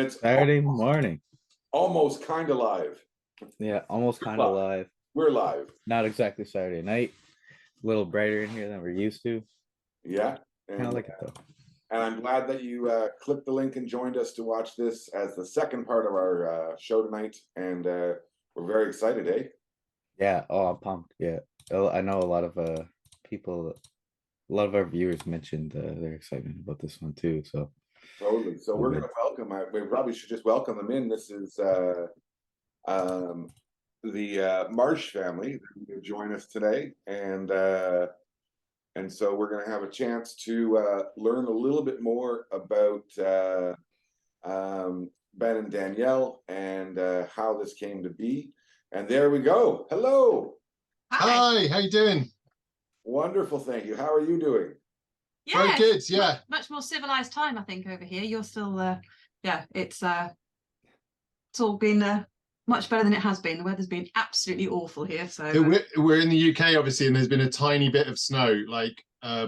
it's Saturday morning. almost kind of live. Yeah, almost kind of live. We're live. Not exactly Saturday night. A little brighter in here than we're used to. Yeah. Kind of like it though. And I'm glad that you clicked the link and joined us to watch this as the second part of our show tonight. And we're very excited, eh? Yeah. Oh, I'm pumped. Yeah. I know a lot of people, a lot of our viewers mentioned their excitement about this one too. So Totally. So we're good. going to welcome, we probably should just welcome them in. This is the Marsh family that will join us today. And so we're going to have a chance to learn a little bit more about Ben and Danielle and how this came to be. And there we go. Hello. Hi, how you doing? Wonderful, thank you. How are you doing? Yeah, very good. Yeah, much more civilized time, I think, over here. You're still, yeah, it's all been much better than it has been. The weather's been absolutely awful here. So we're in the UK, obviously, and there's been a tiny bit of snow, like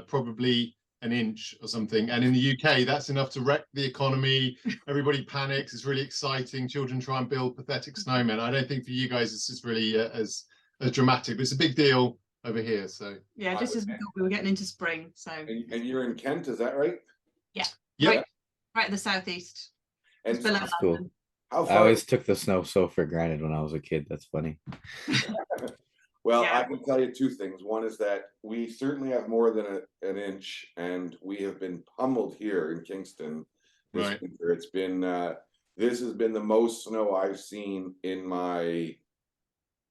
probably an inch or something. And in the UK, that's enough to wreck the economy. Everybody panics. It's really exciting. Children try and build pathetic snowmen. I don't think for you guys it's just really as dramatic, but it's a big deal over here. So yeah, just as we thought we were getting into spring. So and you're in Kent, is that right? Yeah. Yeah. Right in the southeast. And below that's cool. How far? I always took the snow so for granted when I was a kid. That's funny. Well, yeah. I can tell you two things. One is that we certainly have more than an inch, and we have been pummeled here in Kingston this winter. It's been this has been the most snow I've seen in my,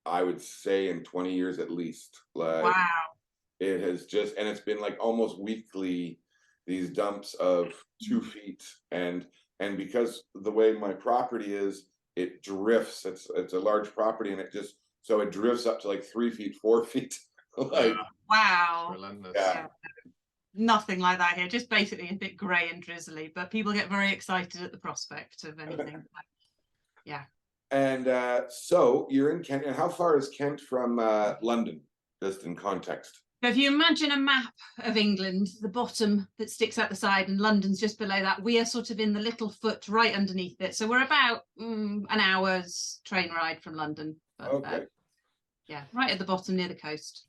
I would say, in 20 years at least. Like, wow. It has just, and it's been like almost weekly, these dumps of 2 feet, and because the way my property is, it drifts. It's a large property, and it drifts up to like 3 feet, 4 feet. Like, wow. Yeah. Nothing like that here. Just basically a bit grey and drizzly, but people get very excited at the prospect of anything. Yeah. And so you're in Kent, and how far is Kent from London, just in context? So if you imagine a map of England, the bottom that sticks out the side and London's just below that, we are sort of in the little foot right underneath it. So we're about an hour's train ride from London. But, okay. Yeah, right at the bottom near the coast.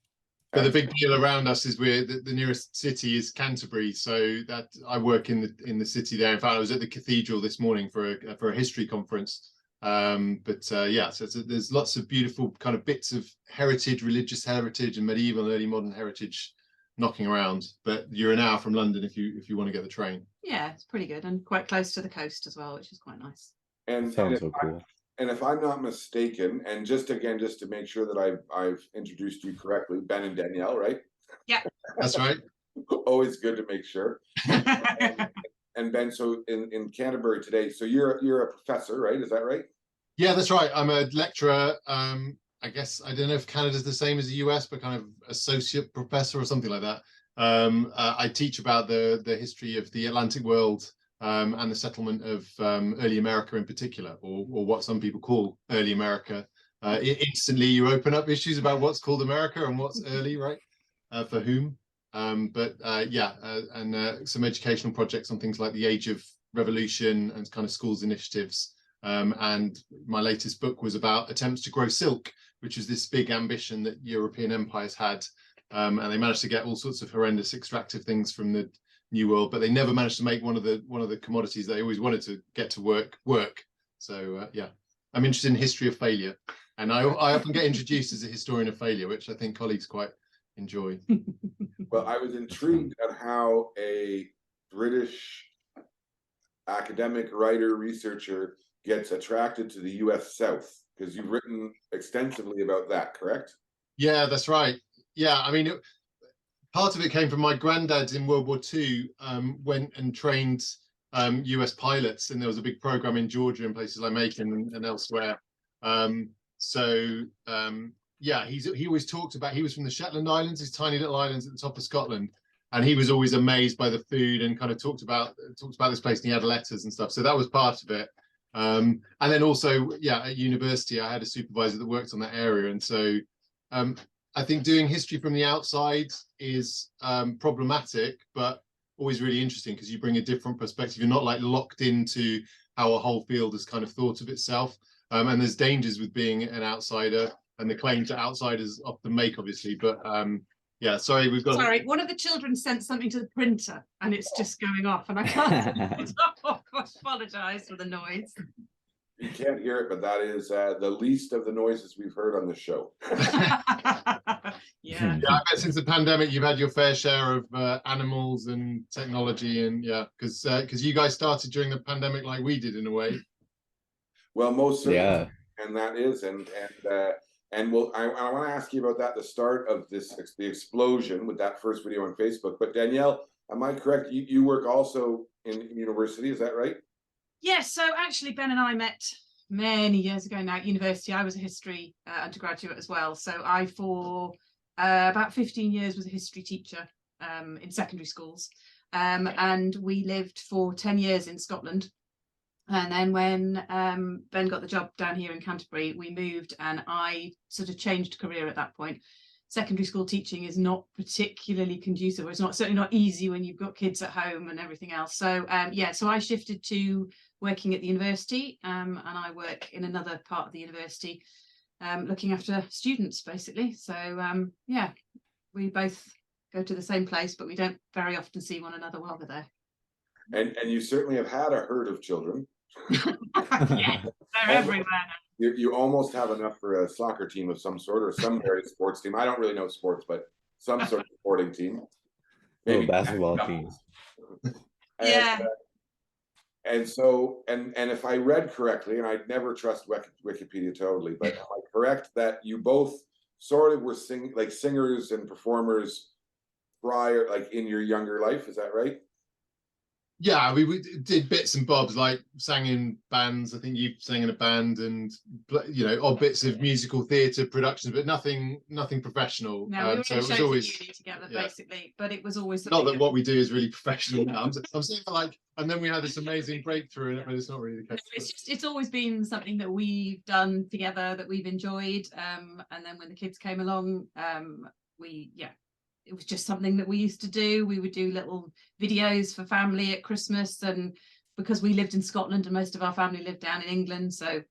But the big deal around us is the nearest city is Canterbury. So that I work in the city there. In fact, I was at the cathedral this morning for a history conference. Yeah, so there's lots of beautiful kind of bits of heritage, religious heritage, and medieval and early modern heritage knocking around. But you're an hour from London if you want to get the train. Yeah, it's pretty good, and quite close to the coast as well, which is quite nice. And sounds so cool. And if I'm not mistaken, and just to make sure that I've introduced you correctly, Ben and Danielle, right? Yeah, that's right. Always good to make sure. And Ben, so in Canterbury today, so you're a professor, right? Is that right? Yeah, that's right. I'm a lecturer. I guess I don't know if Canada's the same as the US, but kind of associate professor or something like that. I teach about the history of the Atlantic world and the settlement of early America in particular, or what some people call early America. Instantly, you open up issues about what's called America and what's early, right? For whom? And some educational projects on things like the Age of Revolution and kind of schools initiatives. And my latest book was about attempts to grow silk, which is this big ambition that European empires had. And they managed to get all sorts of horrendous extractive things from the New World, but they never managed to make one of the commodities they always wanted to get to work. So yeah, I'm interested in history of failure, and I often get introduced as a historian of failure, which I think colleagues quite enjoy. Well, I was intrigued at how a British academic writer researcher gets attracted to the US South, because you've written extensively about that, correct? Yeah, that's right. Yeah, I mean, part of it came from my granddad in World War II, went and trained US pilots, and there was a big program in Georgia and places like Macon and elsewhere. Yeah, he always talked about, he was from the Shetland Islands, these tiny little islands at the top of Scotland, and he was always amazed by the food and kind of talked about this place, and he had letters and stuff. So that was part of it. And then also, yeah, at university, I had a supervisor that worked on that area. And so I think doing history from the outside is problematic, but always really interesting because you bring a different perspective. You're not like locked into how a whole field has kind of thought of itself. And there's dangers with being an outsider, and the claims that outsiders often make, obviously. But yeah, sorry, we've got. Sorry, one of the children sent something to the printer, and it's just going off, and I can't turn it off. I apologise for the noise. You can't hear it, but that is the least of the noises we've heard on the show. Yeah. Yeah, I bet since the pandemic, you've had your fair share of animals and technology, and yeah, because you guys started during the pandemic like we did in a way. Well, most certainly, Yeah. and that is, and we'll, I want to ask you about that, the start of this, the explosion with that first video on Facebook. But Danielle, am I correct? You work also in university, is that right? Yes, so actually Ben and I met many years ago now at university. I was a history undergraduate as well. So I, for about 15 years, was a history teacher in secondary schools. And we lived for 10 years in Scotland. And then when Ben got the job down here in Canterbury, we moved, and I sort of changed career at that point. Secondary school teaching is not particularly conducive, or it's not, certainly not easy when you've got kids at home and everything else. So yeah, so I shifted to working at the university, and I work in another part of the university, looking after students basically. So yeah, we both go to the same place, but we don't very often see one another while we're there. And you certainly have had a herd of children. Yeah, they're everywhere now. You almost have enough for a soccer team of some sort, or some very sports team. I don't really know sports, but some sort of sporting team. Maybe basketball team. Yeah. And so, and if I read correctly, and I'd never trust Wikipedia totally, but am I correct that you both sort of were singers and performers prior, like in your younger life? Is that right? Yeah, we did bits and bobs, like sang in bands. I think you sang in a band, and odd bits of musical theatre productions, but nothing professional. No, we were so in it was shows always together, basically, but it was always not that what we do is really professional now. I'm saying like, and then we had this amazing breakthrough in it, but it's not really the case. No, it's always been something that we've done together, that we've enjoyed. And then when the kids came along, it was just something that we used to do. We would do little videos for family at Christmas, and because we lived in Scotland and most of our family lived down in England, so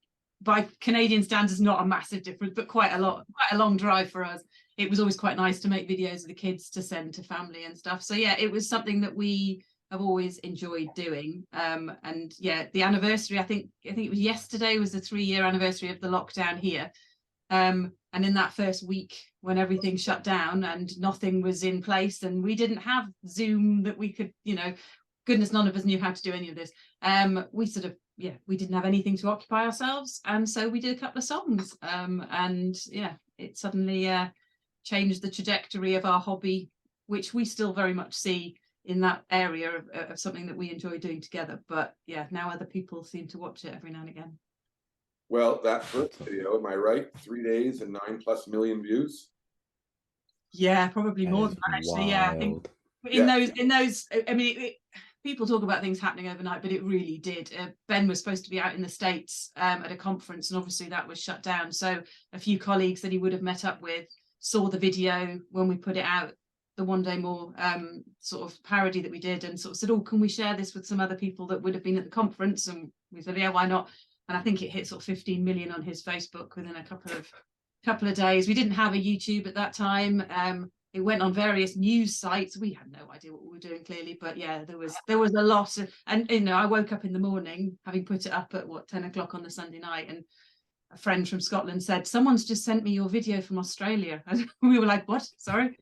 by Canadian standards, not a massive difference, but quite a long drive for us. It was always quite nice to make videos of the kids to send to family and stuff. So yeah, it was something that we have always enjoyed doing. And yeah, the anniversary, I think it was yesterday, was the 3-year anniversary of the lockdown here. And in that first week when everything shut down and nothing was in place, and we didn't have Zoom that we could, goodness, none of us knew how to do any of this. We didn't have anything to occupy ourselves. And so we did a couple of songs. And yeah, it suddenly changed the trajectory of our hobby, which we still very much see in that area of something that we enjoy doing together. But yeah, now other people seem to watch it every now and again. Well, that first video, am I right? 3 days and 9+ million views. Yeah, probably more than that, actually. Yeah, I think in those. I mean, people talk about things happening overnight, but it really did. Ben was supposed to be out in the States at a conference, and obviously that was shut down. So a few colleagues that he would have met up with saw the video when we put it out, the One Day More sort of parody that we did, and sort of said, "Oh, can we share this with some other people that would have been at the conference?" And we said, "Yeah, why not?" And I think it hit sort of 15 million on his Facebook within a couple of days. We didn't have a YouTube at that time. It went on various news sites. We had no idea what we were doing, clearly, but yeah, there was a lot of, and I woke up in the morning having put it up at 10 o'clock on the Sunday night, and a friend from Scotland said, "Someone's just sent me your video from Australia." We were like, "What? Sorry."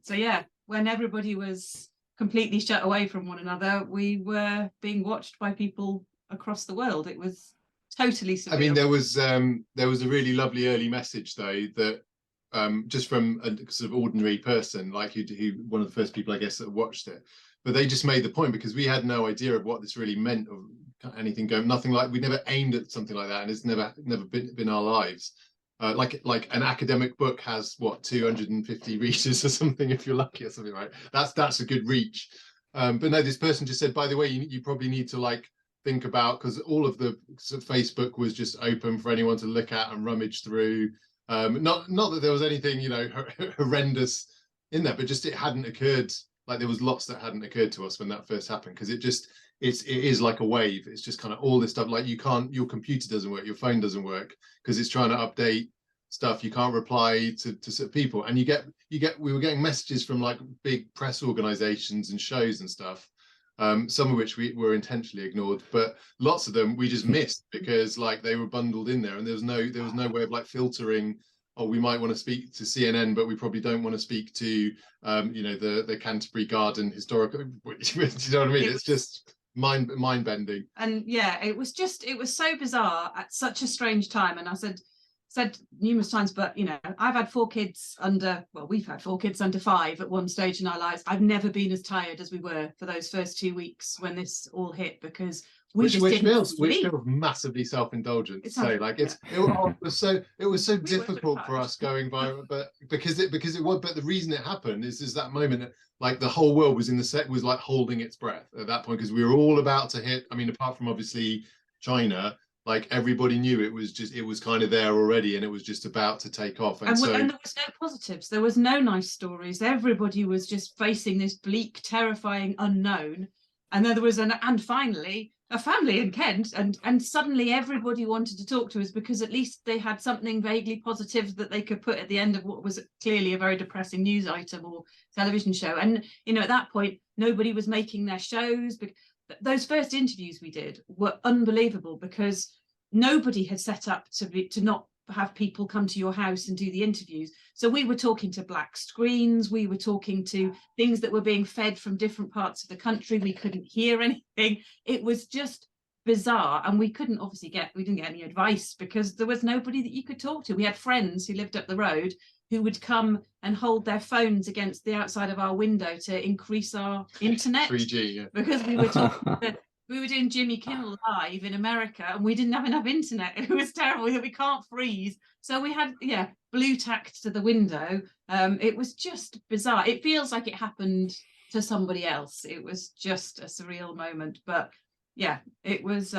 So yeah, when everybody was completely shut away from one another, we were being watched by people across the world. It was totally surreal. I mean, there was a really lovely early message though, that just from a sort of ordinary person like who one of the first people I guess that watched it, but they just made the point, because we had no idea of what this really meant, or anything going, nothing like, we never aimed at something like that, and it's never been our lives. Like an academic book has 250 readers or something, if you're lucky, or something, right? That's a good reach. But no, this person just said, by the way, you probably need to think about, because all of the sort of Facebook was just open for anyone to look at and rummage through. Not that there was anything horrendous in there, but just it hadn't occurred. Like, there was lots that hadn't occurred to us when that first happened, because it is like a wave. It's just kind of all this stuff, like your computer doesn't work, your phone doesn't work because it's trying to update stuff. You can't reply to sort of people, and we were getting messages from like big press organizations and shows and stuff, some of which we were intentionally ignored, but lots of them we just missed because like they were bundled in there, and there was no way of like filtering. Oh, we might want to speak to CNN, but we probably don't want to speak to you know, the Canterbury Garden Historical. Do you know what I mean? It's just mind bending. And yeah, it was so bizarre at such a strange time. And I said numerous times, but you know, we've had 4 kids under 5 at one stage in our lives. I've never been as tired as we were for those first 2 weeks when this all hit, because which feels massively self-indulgent to say, like it was so difficult for us going viral, but because it was, but the reason it happened is that moment, like the whole world was was like holding its breath at that point, because we were all about to hit, I mean, apart from obviously China, like everybody knew it was kind of there already, and it was just about to take off. And there was no positives, there was no nice stories. Everybody was just facing this bleak, terrifying unknown. And then there was finally a family in Kent, and suddenly everybody wanted to talk to us because at least they had something vaguely positive that they could put at the end of what was clearly a very depressing news item or television show. And you know, at that point nobody was making their shows. But those first interviews we did were unbelievable, because nobody had set up to not have people come to your house and do the interviews. So we were talking to black screens, we were talking to things that were being fed from different parts of the country. We couldn't hear anything. It was just bizarre, and we didn't get any advice because there was nobody that you could talk to. We had friends who lived up the road who would come and hold their phones against the outside of our window to increase our internet 3G, yeah. Because we were talking we were doing Jimmy Kimmel Live in America, and we didn't have enough internet. It was terrible. We can't freeze. So we had, blue tacked to the window. It was just bizarre. It feels like it happened to somebody else. It was just a surreal moment. But yeah, it was,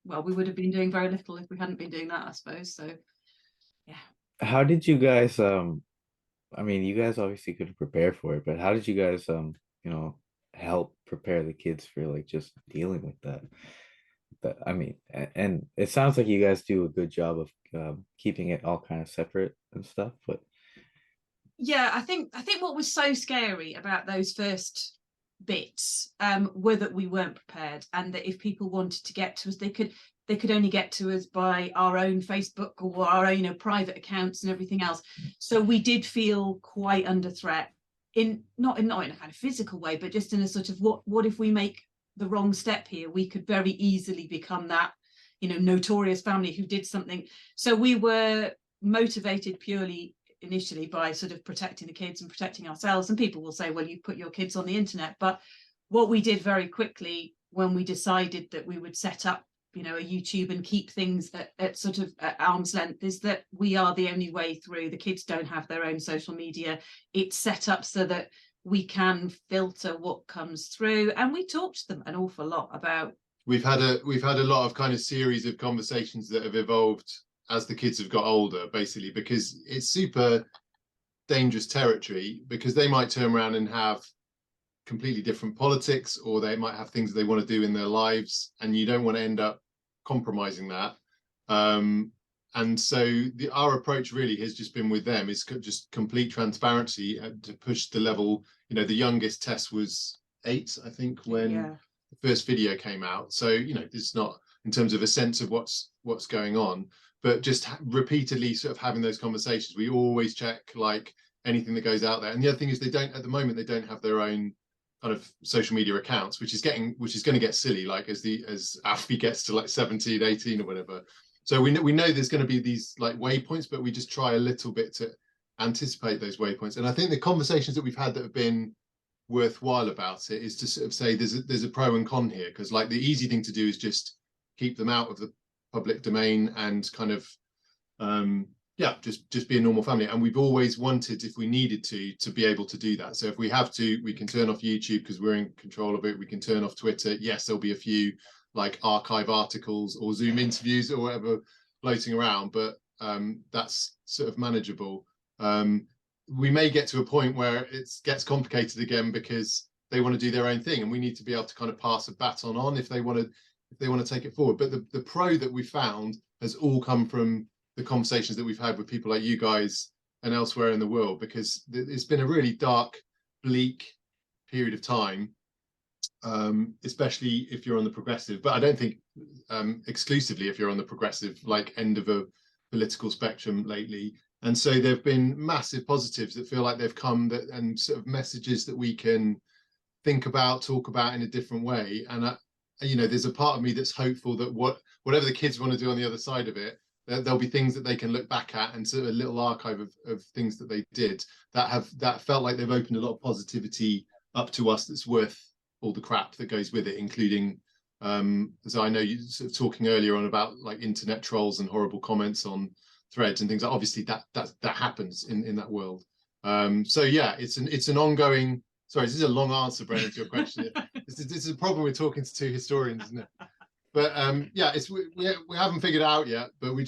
we would have been doing very little if we hadn't been doing that, I suppose. So, yeah. How did you guys, I mean, you guys obviously could prepare for it, but how did you guys, help prepare the kids for like just dealing with that? But I mean, and it sounds like you guys do a good job of keeping it all kind of separate and stuff, but yeah, I think what was so scary about those first bits were that we weren't prepared, and that if people wanted to get to us, they could only get to us by our own Facebook or our own private accounts and everything else. So we did feel quite under threat, not in a kind of physical way, but just in a sort of what if we make the wrong step here? We could very easily become that notorious family who did something. So we were motivated purely initially by sort of protecting the kids and protecting ourselves. And people will say, well, you put your kids on the internet. But what we did very quickly when we decided that we would set up a YouTube and keep things at sort of at arm's length is that we are the only way through. The kids don't have their own social media. It's set up so that we can filter what comes through, and we talk to them an awful lot about. We've had a lot of kind of series of conversations that have evolved as the kids have got older, basically, because it's super dangerous territory, because they might turn around and have completely different politics, or they might have things they want to do in their lives, and you don't want to end up compromising that. And so our approach really has just been with them is just complete transparency to push the level. The youngest Tess was 8, I think, when the first video came out. So it's not in terms of a sense of what's going on, but just repeatedly sort of having those conversations. We always check like anything that goes out there. And the other thing is at the moment they don't have their own kind of social media accounts, which is going to get silly, like as Alfie gets to like 17, 18 or whatever. So we know there's going to be these like waypoints, but we just try a little bit to anticipate those waypoints. And I think the conversations that we've had that have been worthwhile about it is to sort of say there's a pro and con here, because like the easy thing to do is just keep them out of the public domain and kind of just be a normal family. And we've always wanted, if we needed to be able to do that. So if we have to, we can turn off YouTube because we're in control of it. We can turn off Twitter. Yes, there'll be a few like archive articles or Zoom interviews or whatever floating around, but that's sort of manageable. We may get to a point where it gets complicated again, because they want to do their own thing, and we need to be able to kind of pass a baton on if they want to take it forward. But the pro that we found has all come from the conversations that we've had with people like you guys and elsewhere in the world, because it's been a really dark, bleak period of time, especially if you're on the progressive, but I don't think exclusively if you're on the progressive, like, end of a political spectrum lately. And so there have been massive positives that feel like they've come, that, and sort of messages that we can think about, talk about in a different way. And there's a part of me that's hopeful that whatever the kids want to do on the other side of it, there'll be things that they can look back at, and sort of a little archive of things that they did that felt like they've opened a lot of positivity up to us that's worth all the crap that goes with it, including so I know you sort of talking earlier on about like internet trolls and horrible comments on threads and things. Obviously that happens in that world. So yeah, it's an ongoing. Sorry, this is a long answer, Brennan, to your question. This is a problem with talking to two historians, isn't it? But yeah, we haven't figured it out yet. But we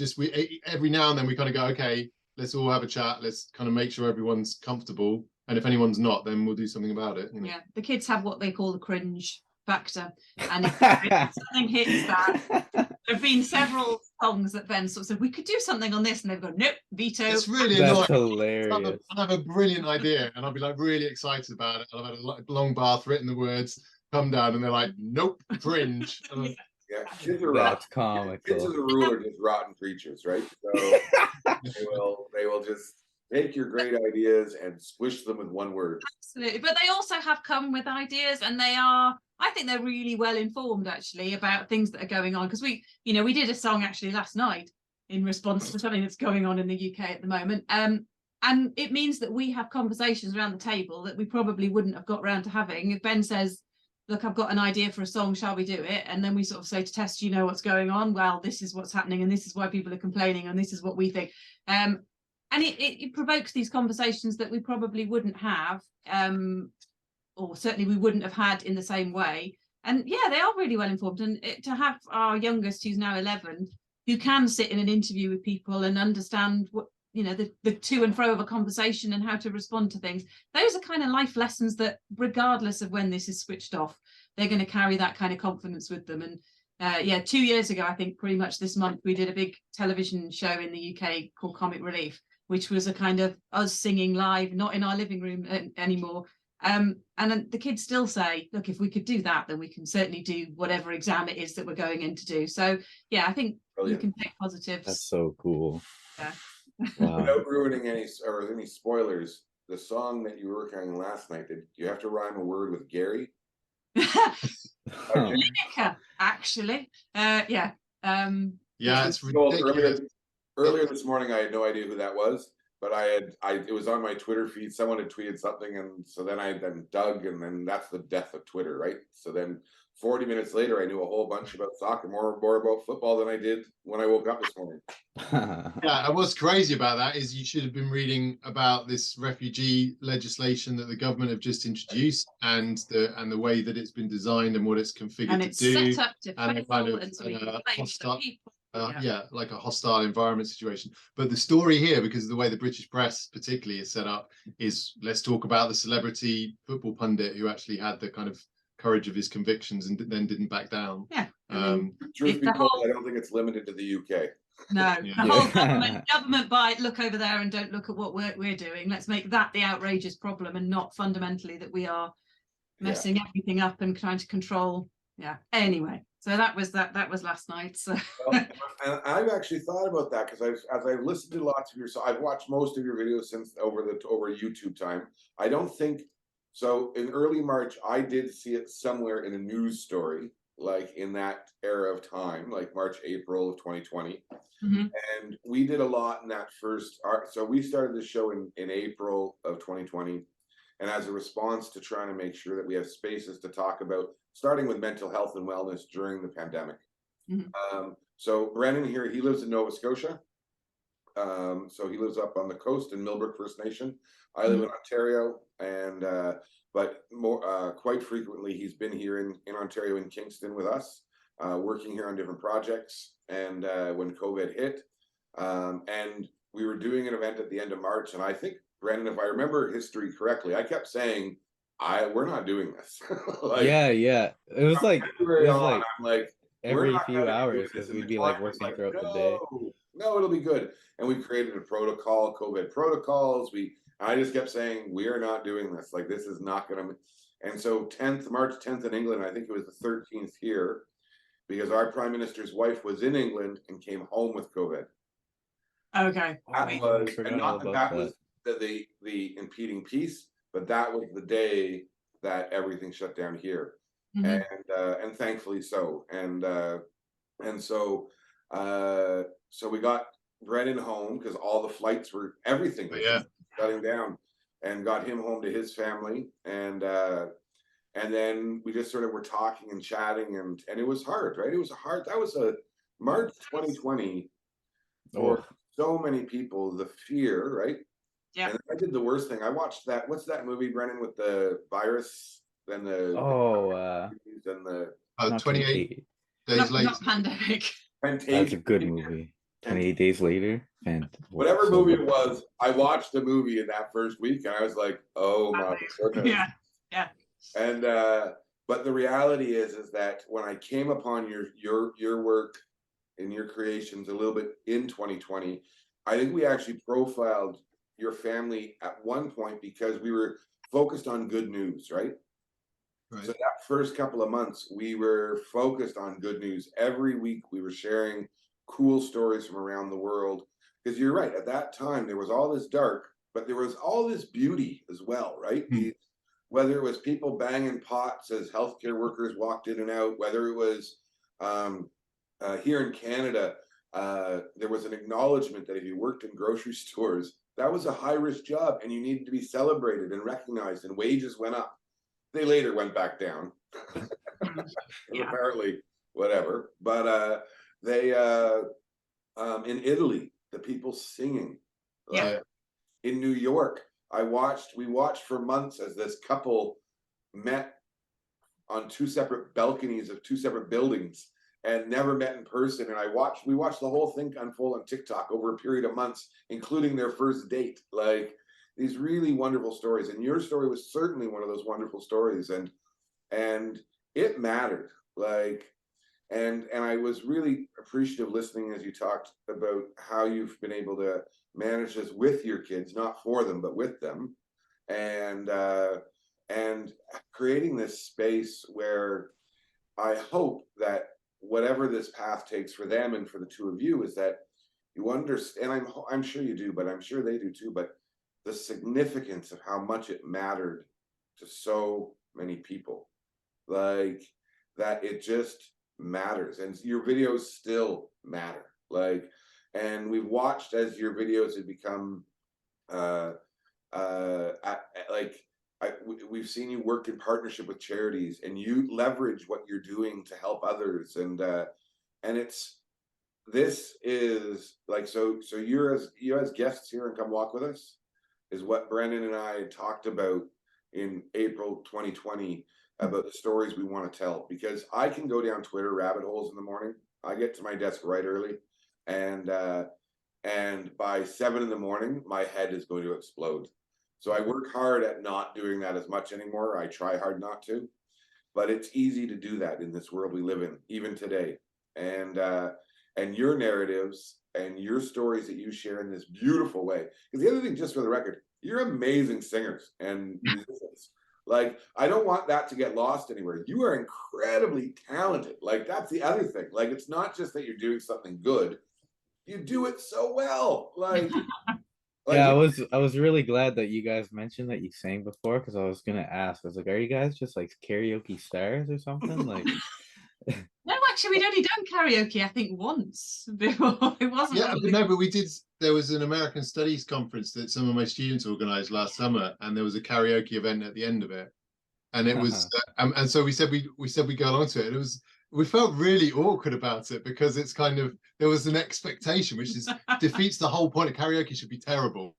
every now and then we kind of go, okay, let's all have a chat. Let's kind of make sure everyone's comfortable. And if anyone's not, then we'll do something about it. You know? Yeah, the kids have what they call the cringe factor, and if something hits that, there have been several songs that Ben sort of said we could do something on this, and they've gone, nope, veto. It's really That's annoying. hilarious. I'll have a brilliant idea, and I'll be like really excited about it. I'll have had a long bath, written the words, come down, and they're like, nope, cringe. Yeah, kids are That's rotten. comical. Kids as a rule are just rotten creatures, right? So they will just take your great ideas and squish them with one word. Absolutely, but they also have come with ideas, and I think they're really well informed actually about things that are going on, because we did a song actually last night in response to something that's going on in the UK at the moment, and it means that we have conversations around the table that we probably wouldn't have got around to having if Ben says, look, I've got an idea for a song, shall we do it? And then we sort of say to Tess, you know what's going on? Well, this is what's happening, and this is why people are complaining, and this is what we think. And it provokes these conversations that we probably wouldn't have, or certainly we wouldn't have had in the same way. And yeah, they are really well informed. And to have our youngest, who's now 11, who can sit in an interview with people and understand what, the to and fro of a conversation and how to respond to things. Those are kind of life lessons that, regardless of when this is switched off, they're going to carry that kind of confidence with them. And 2 years ago, I think pretty much this month, we did a big television show in the UK called Comic Relief, which was a kind of us singing live, not in our living room anymore. And then the kids still say, look, if we could do that, then we can certainly do whatever exam it is that we're going in to do. So yeah, I think Brilliant. you can take positives. That's so cool. Yeah. Wow. Without ruining any spoilers, the song that you were working on last night, did you have to rhyme a word with Gary? Lineker, actually. Yeah. Yeah, it's Well, ridiculous. earlier this morning, I had no idea who that was, but it was on my Twitter feed. Someone had tweeted something, and so then I dug, and then that's the death of Twitter, right? So then 40 minutes later, I knew a whole bunch about soccer, more about football than I did when I woke up this morning. Yeah, and what's crazy about that is you should have been reading about this refugee legislation that the government have just introduced, and the way that it's been designed and what it's configured and it's to do, set up to and fail, kind of and so we can blame hostile, the people. like a hostile environment situation. But the story here, because of the way the British press particularly is set up, is let's talk about the celebrity football pundit who actually had the kind of courage of his convictions and then didn't back down. Yeah. Truth be told, I don't think it's limited to the UK. No, Yeah. the whole government by look over there and don't look at what we're doing. Let's make that the outrageous problem, and not fundamentally that we are messing everything up and trying to control. Yeah. Anyway, so that was last night. So well, and I've actually thought about that, because as I've listened to lots of your, so I've watched most of your videos since over YouTube time. I don't think so. In early March, I did see it somewhere in a news story, like in that era of time, like March, April of 2020. Mm-hmm. And we did a lot in that first art. So we started the show in April of 2020. And as a response to trying to make sure that we have spaces to talk about, starting with mental health and wellness during the pandemic. Mm-hmm. So Brennan here, he lives in Nova Scotia. So he lives up on the coast in Millbrook First Nation. I live in Ontario, and but more quite frequently he's been here in Ontario, in Kingston with us, working here on different projects. And when COVID hit, and we were doing an event at the end of March, and I think, Brandon, if I remember history correctly, I kept saying we're not doing this. Yeah, it was like I'm like, we're every not few gonna be hours doing this. because And we'd the be like client was working like, throughout the day. no, it'll be good. And we created a protocol, COVID protocols. I just kept saying, we are not doing this. Like, this is not gonna. And so March 10th in England, I think it was the 13th here, because our prime minister's wife was in England and came home with COVID. Okay. That was, and not that was the impeding piece, but that was the day that everything shut down here. And thankfully so. And so we got Brennan home because all the flights were, everything was just shutting down, and got him home to his family. And then we just sort of were talking and chatting, and it was hard, right? It was hard. That was a March 2020 for so many people, the fear, right? Yeah. And I did the worst thing. I watched that. What's that movie, Brennan, with the virus and the and the 28 days later. Not pandemic. That's a good movie. 28 Days Later. And whatever movie it was, I watched the movie in that first week, and I was like, "Oh my goodness!" Yeah. And but the reality is that when I came upon your work and your creations a little bit in 2020, I think we actually profiled your family at one point because we were focused on good news, right? So that first couple of months, we were focused on good news. Every week we were sharing cool stories from around the world. Because you're right, at that time there was all this dark, but there was all this beauty as well, right? Whether it was people banging pots as healthcare workers walked in and out, whether it was here in Canada, there was an acknowledgement that if you worked in grocery stores, that was a high-risk job and you needed to be celebrated and recognized, and wages went up. They later went back down. Apparently, whatever. But they in Italy, the people singing. In New York, we watched for months as this couple met on two separate balconies of two separate buildings and never met in person. And we watched the whole thing unfold on TikTok over a period of months, including their first date. Like, these really wonderful stories. And your story was certainly one of those wonderful stories. And it mattered. Like, and I was really appreciative listening as you talked about how you've been able to manage this with your kids, not for them, but with them. And creating this space where I hope that whatever this path takes for them and for the two of you is that you understand, I'm sure you do, but I'm sure they do too, but the significance of how much it mattered to so many people, like that it just matters, and your videos still matter. Like, and we've watched as your videos have become we've seen you work in partnership with charities, and you leverage what you're doing to help others, and this is like, so you as guests here and Come Walk With Us is what Brendan and I talked about in April 2020 about the stories we want to tell, because I can go down Twitter rabbit holes in the morning. I get to my desk right early, and by 7 in the morning, my head is going to explode. So I work hard at not doing that as much anymore. I try hard not to, but it's easy to do that in this world we live in, even today. And your narratives and your stories that you share in this beautiful way. Because the other thing, just for the record, you're amazing singers and musicians. Like, I don't want that to get lost anywhere. You are incredibly talented. Like, that's the other thing. Like, it's not just that you're doing something good. You do it so well. Like yeah, I was really glad that you guys mentioned that you sang before, because I was gonna ask. I was like, are you guys just like karaoke stars or something? Like, no, actually, we'd only done karaoke, I think, once before. It wasn't. Yeah, but no, but we did. There was an American Studies conference that some of my students organized last summer, and there was a karaoke event at the end of it, and it was, and so we said we go along to it. And it was we felt really awkward about it because it's kind of, there was an expectation which is defeats the whole point of karaoke. Should be terrible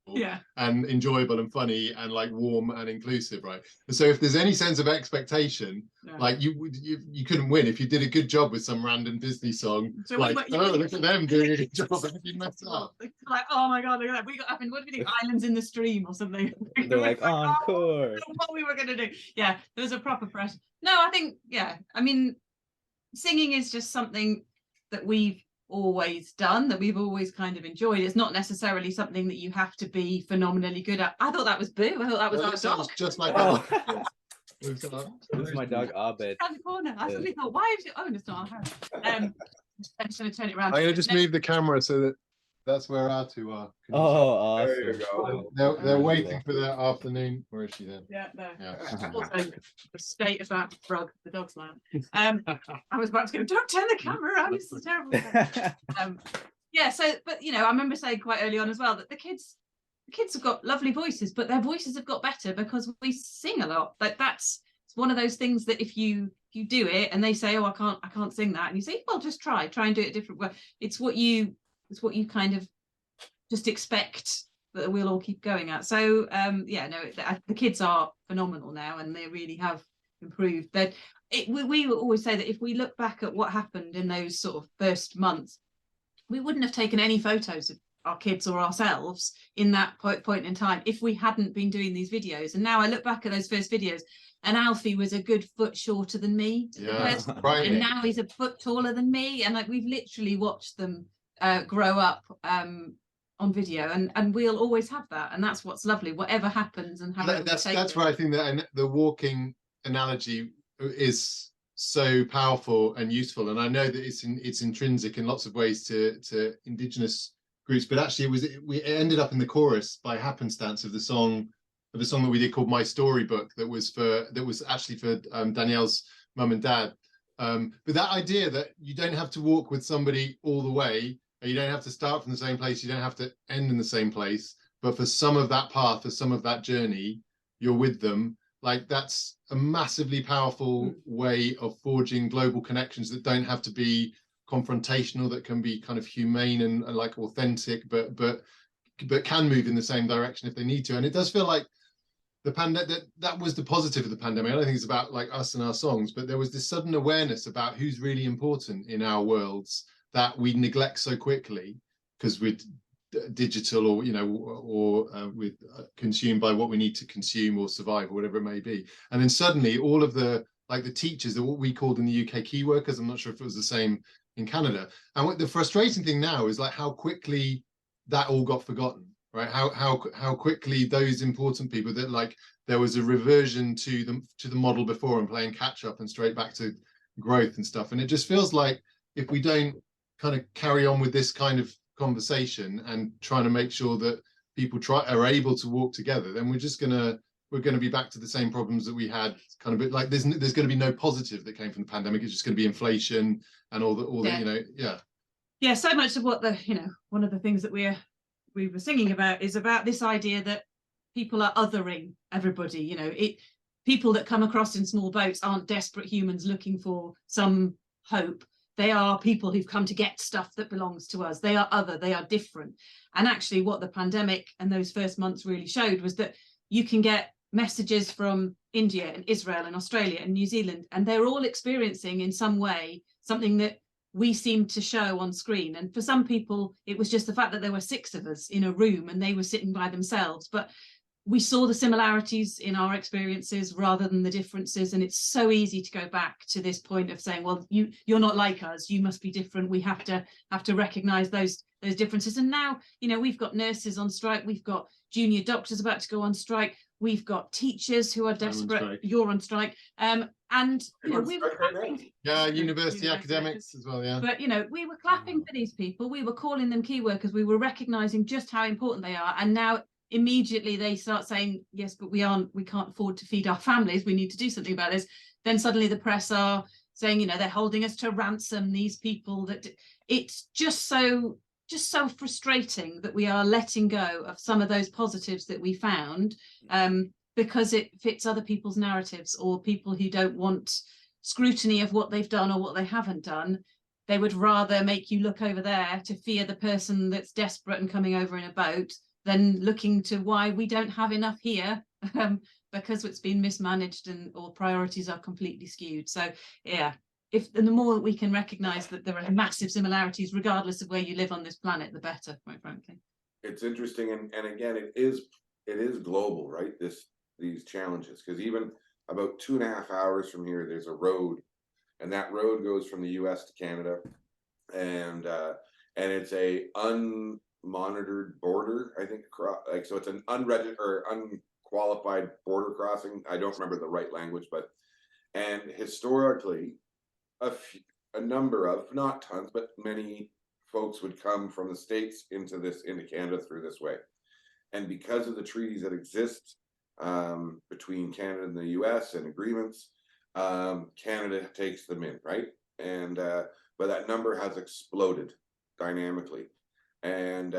and enjoyable and funny and like warm and inclusive, right? And so if there's any sense of expectation, like you couldn't win if you did a good job with some random Disney song, so like look at them doing a good job and you messed up. Like, oh my god, look at that, we got up in, what did we do, Islands in the Stream or something. They're like, encore. What we were gonna do. Yeah, there was a proper press. No, I think, I mean, singing is just something that we've always done, that we've always kind of enjoyed. It's not necessarily something that you have to be phenomenally good at. I thought that was Boo. I thought that was our dog. Just like that. This is my dog Abed. Around the corner. I suddenly thought, why is it? Oh, it's not our house. I'm just going to turn it around. I'm going to just move the camera so that that's where our two are. Oh, awesome. There you go. They're waiting for their afternoon. Where is she then? Yeah, there. Yeah. Also, the state of that frog, the dog's land. I was about to go, don't turn the camera around, this is terrible. So, but you know, I remember saying quite early on as well that the kids have got lovely voices, but their voices have got better because we sing a lot. Like it's one of those things that if you do it and they say, oh, I can't sing that, and you say, well, just try and do it a different way. It's what you kind of just expect that we'll all keep going at. So the kids are phenomenal now, and they really have improved. We always say that if we look back at what happened in those sort of first months, we wouldn't have taken any photos of our kids or ourselves in that point in time if we hadn't been doing these videos. And now I look back at those first videos, and Alfie was a good foot shorter than me, right. And now he's a foot taller than me, and like we've literally watched them grow up on video, and we'll always have that, and that's what's lovely, whatever happens. And that's where I think that the walking analogy is so powerful and useful, and I know that it's intrinsic in lots of ways to Indigenous groups, but actually it ended up in the chorus by happenstance of the song that we did called My Storybook, that was actually for Danielle's mum and dad. But that idea that you don't have to walk with somebody all the way, you don't have to start from the same place, you don't have to end in the same place, but for some of that path, for some of that journey, you're with them. Like, that's a massively powerful way of forging global connections that don't have to be confrontational, that can be kind of humane and like authentic, but can move in the same direction if they need to. And it does feel like the pandemic, that was the positive of the pandemic. I don't think it's about like us and our songs, but there was this sudden awareness about who's really important in our worlds that we neglect so quickly because we're digital, or we're consumed by what we need to consume or survive or whatever it may be. And then suddenly all of the teachers, are what we called in the UK key workers. I'm not sure if it was the same in Canada. And what the frustrating thing now is like how quickly that all got forgotten, right? How quickly those important people, that like there was a reversion to the model before and playing catch up and straight back to growth and stuff. And it just feels like if we don't kind of carry on with this kind of conversation and trying to make sure that people are able to walk together, then we're going to be back to the same problems that we had. Kind of like there's going to be no positive that came from the pandemic. It's just going to be inflation and all the so much of what one of the things that we were singing about is about this idea that people are othering everybody. People that come across in small boats aren't desperate humans looking for some hope. They are people who've come to get stuff that belongs to us. They are other, they are different. And actually what the pandemic and those first months really showed was that you can get messages from India and Israel and Australia and New Zealand, and they're all experiencing in some way something that we seem to show on screen. And for some people, it was just the fact that there were 6 of us in a room and they were sitting by themselves. But we saw the similarities in our experiences rather than the differences. And it's so easy to go back to this point of saying, well, you're not like us, you must be different. We have to recognize those differences. And now, we've got nurses on strike, we've got junior doctors about to go on strike, we've got teachers who are desperate. You're on strike. And we were clapping. Yeah, university academics as well, yeah. But we were clapping for these people, we were calling them key workers, we were recognizing just how important they are. And now immediately they start saying, yes, but we can't afford to feed our families, we need to do something about this. Then suddenly the press are saying, they're holding us to ransom, these people. That it's just so frustrating that we are letting go of some of those positives that we found because it fits other people's narratives, or people who don't want scrutiny of what they've done or what they haven't done. They would rather make you look over there to fear the person that's desperate and coming over in a boat than looking to why we don't have enough here, because it's been mismanaged and or priorities are completely skewed. So yeah, the more that we can recognize that there are massive similarities regardless of where you live on this planet, the better, quite frankly. It's interesting, and again, it is global, right? These challenges, because even about 2.5 hours from here, there's a road, and that road goes from the U.S. to Canada, and it's a unmonitored border, I think, like, so it's an unregistered or unqualified border crossing. I don't remember the right language, but and historically, a number of, not tons, but many folks would come from the States into Canada through this way. And because of the treaties that exist between Canada and the US and agreements, Canada takes them in, right? And but that number has exploded dynamically. And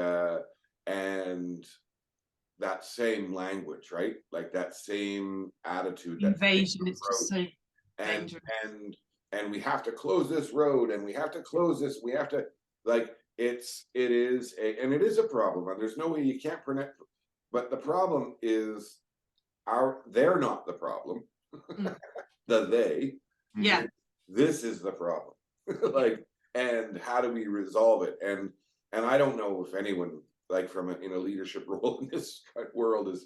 that same language, right? Like that same attitude, that invasion, it's just so dangerous. And we have to close this road, and we have to close this, we have to, like, it is a problem, and there's no way you can't prevent, but the problem is they're not the problem. Yeah, this is the problem. Like, and how do we resolve it? And I don't know if anyone, like, from in a leadership role in this world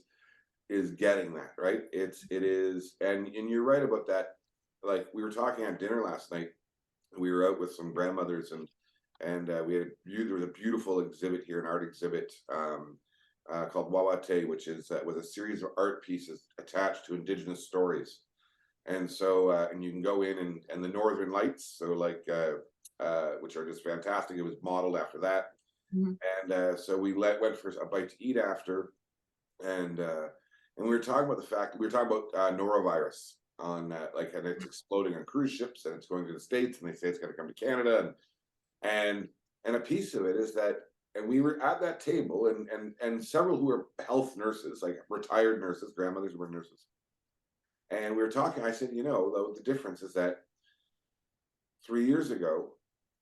is getting that, right? It is, and you're right about that. Like, we were talking at dinner last night. We were out with some grandmothers, and there was a beautiful exhibit here, an art exhibit called Wawate, which is with a series of art pieces attached to Indigenous stories. And so, and you can go in, and the Northern Lights, so like, which are just fantastic. It was modeled after that. And so we went for a bite to eat after, and we were talking about the fact that we were talking about norovirus on and it's exploding on cruise ships, and it's going to the States, and they say it's going to come to Canada, and a piece of it is that, and we were at that table, and several who were health nurses, like retired nurses, grandmothers who were nurses, and we were talking. I said, the difference is that 3 years ago,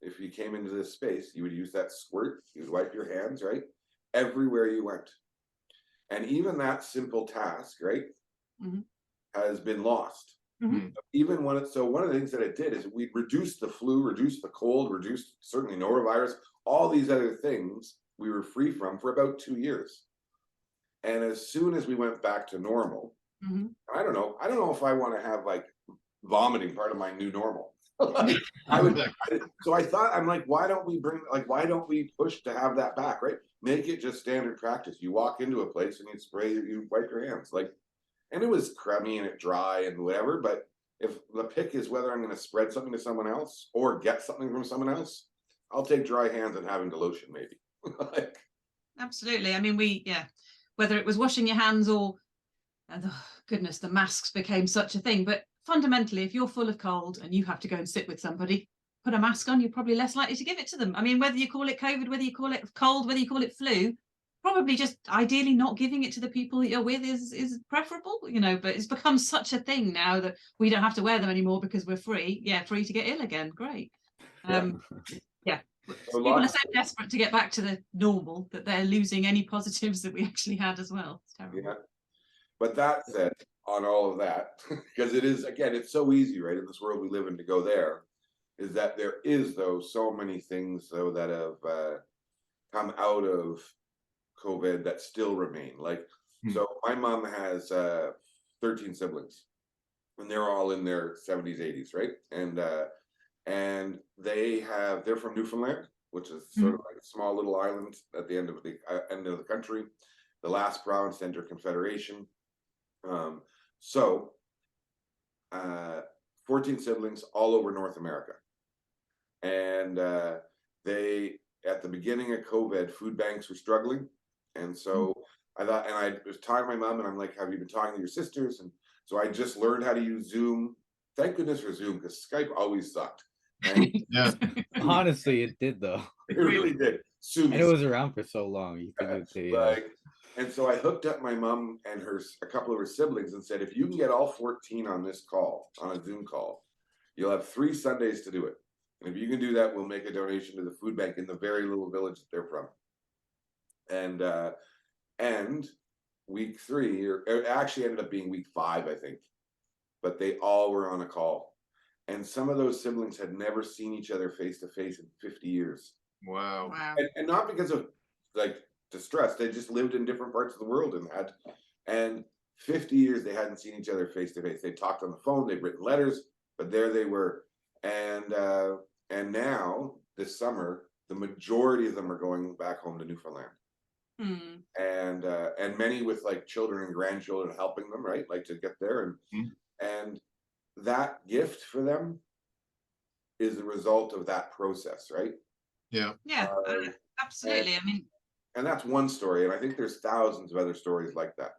if you came into this space, you would use that squirt, you'd wipe your hands, right, everywhere you went, and even that simple task, right, has been lost. Even when so one of the things that it did is we reduced the flu, reduced the cold, reduced certainly norovirus, all these other things we were free from for about 2 years. And as soon as we went back to normal, I don't know if I want to have like vomiting part of my new normal. So I thought, I'm like, why don't we push to have that back, right? Make it just standard practice. You walk into a place and you wipe your hands, like, and it was crummy and dry and whatever, but if the pick is whether I'm going to spread something to someone else or get something from someone else, I'll take dry hands and having to lotion, maybe. Like, absolutely. I mean, whether it was washing your hands or, goodness, the masks became such a thing. But fundamentally, if you're full of cold and you have to go and sit with somebody, put a mask on, you're probably less likely to give it to them. I mean, whether you call it COVID, whether you call it cold, whether you call it flu, probably just ideally not giving it to the people that you're with is preferable, but it's become such a thing now that we don't have to wear them anymore because we're free to get ill again. Great. Yeah. People are so desperate to get back to the normal that they're losing any positives that we actually had as well. It's terrible. Yeah. But that said, on all of that, because it is, again, it's so easy, right, in this world we live in to go there, is that there is, though, so many things, though, that have come out of COVID that still remain. Like, so my mom has 13 siblings, and they're all in their 70s, 80s, right? And they're from Newfoundland, which is sort of like a small little island at the end of the country, the last province to enter Confederation. 14 siblings all over North America, and they, at the beginning of COVID, food banks were struggling. And so I thought, and I was talking to my mom, and I'm like, have you been talking to your sisters? And so I just learned how to use Zoom. Thank goodness for Zoom, because Skype always sucked. And yeah, honestly, it did, though. It really did. And it was around for so long. You could and so I hooked up my mom and a couple of her siblings and said, if you can get all 14 on this call, on a Zoom call, You'll have 3 Sundays to do it. And if you can do that, we'll make a donation to the food bank in the very little village that they're from. And week 3, or it actually ended up being week 5, I think, but they all were on a call. And some of those siblings had never seen each other face to face in 50 years. Wow. And not because of like distress, they just lived in different parts of the world and 50 years they hadn't seen each other face to face. They talked on the phone, they'd written letters, but there they were. And now this summer, the majority of them are going back home to Newfoundland. And many with like children and grandchildren helping them, right? Like to get there. And that gift for them is the result of that process, right? Yeah. Absolutely. I mean, and that's one story, and I think there's thousands of other stories like that.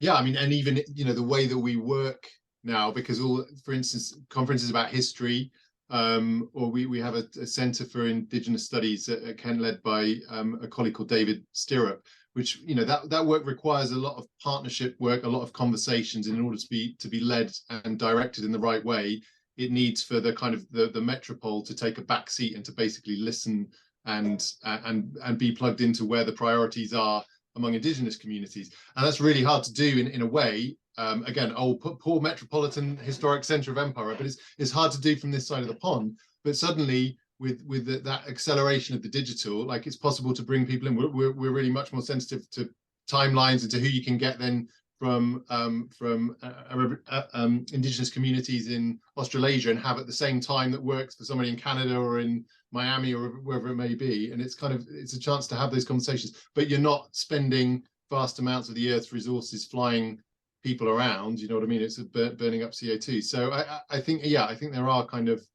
Yeah, I mean, and even, you know, the way that we work now, because for instance, conferences about history, or we have a Centre for Indigenous Studies at Kent, led by a colleague called David Stirrup, which, you know, that work requires a lot of partnership work, a lot of conversations in order to be led and directed in the right way. It needs for the kind of the metropole to take a back seat and to basically listen and be plugged into where the priorities are among Indigenous communities. And that's really hard to do in a way. Again, poor metropolitan historic centre of empire, but it's hard to do from this side of the pond. But suddenly, with that acceleration of the digital, like, it's possible to bring people in. We're really much more sensitive to timelines and to who you can get then from Indigenous communities in Australasia and have at the same time that works for somebody in Canada or in Miami or wherever it may be. And it's a chance to have those conversations, but you're not spending vast amounts of the Earth's resources flying people around, you know what I mean? It's burning up CO2. So I think there are kind of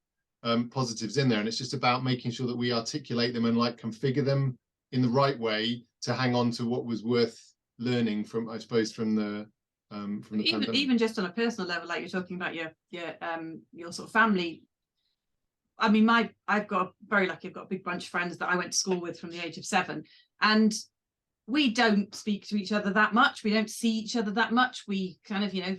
positives in there, and it's just about making sure that we articulate them and like configure them in the right way to hang on to what was worth learning from, I suppose, from the pandemic. Even just on a personal level, like you're talking about your sort of family. I mean, I've got very lucky. I've got a big bunch of friends that I went to school with from the age of 7, and we don't speak to each other that much. We don't see each other that much. We kind of, you know,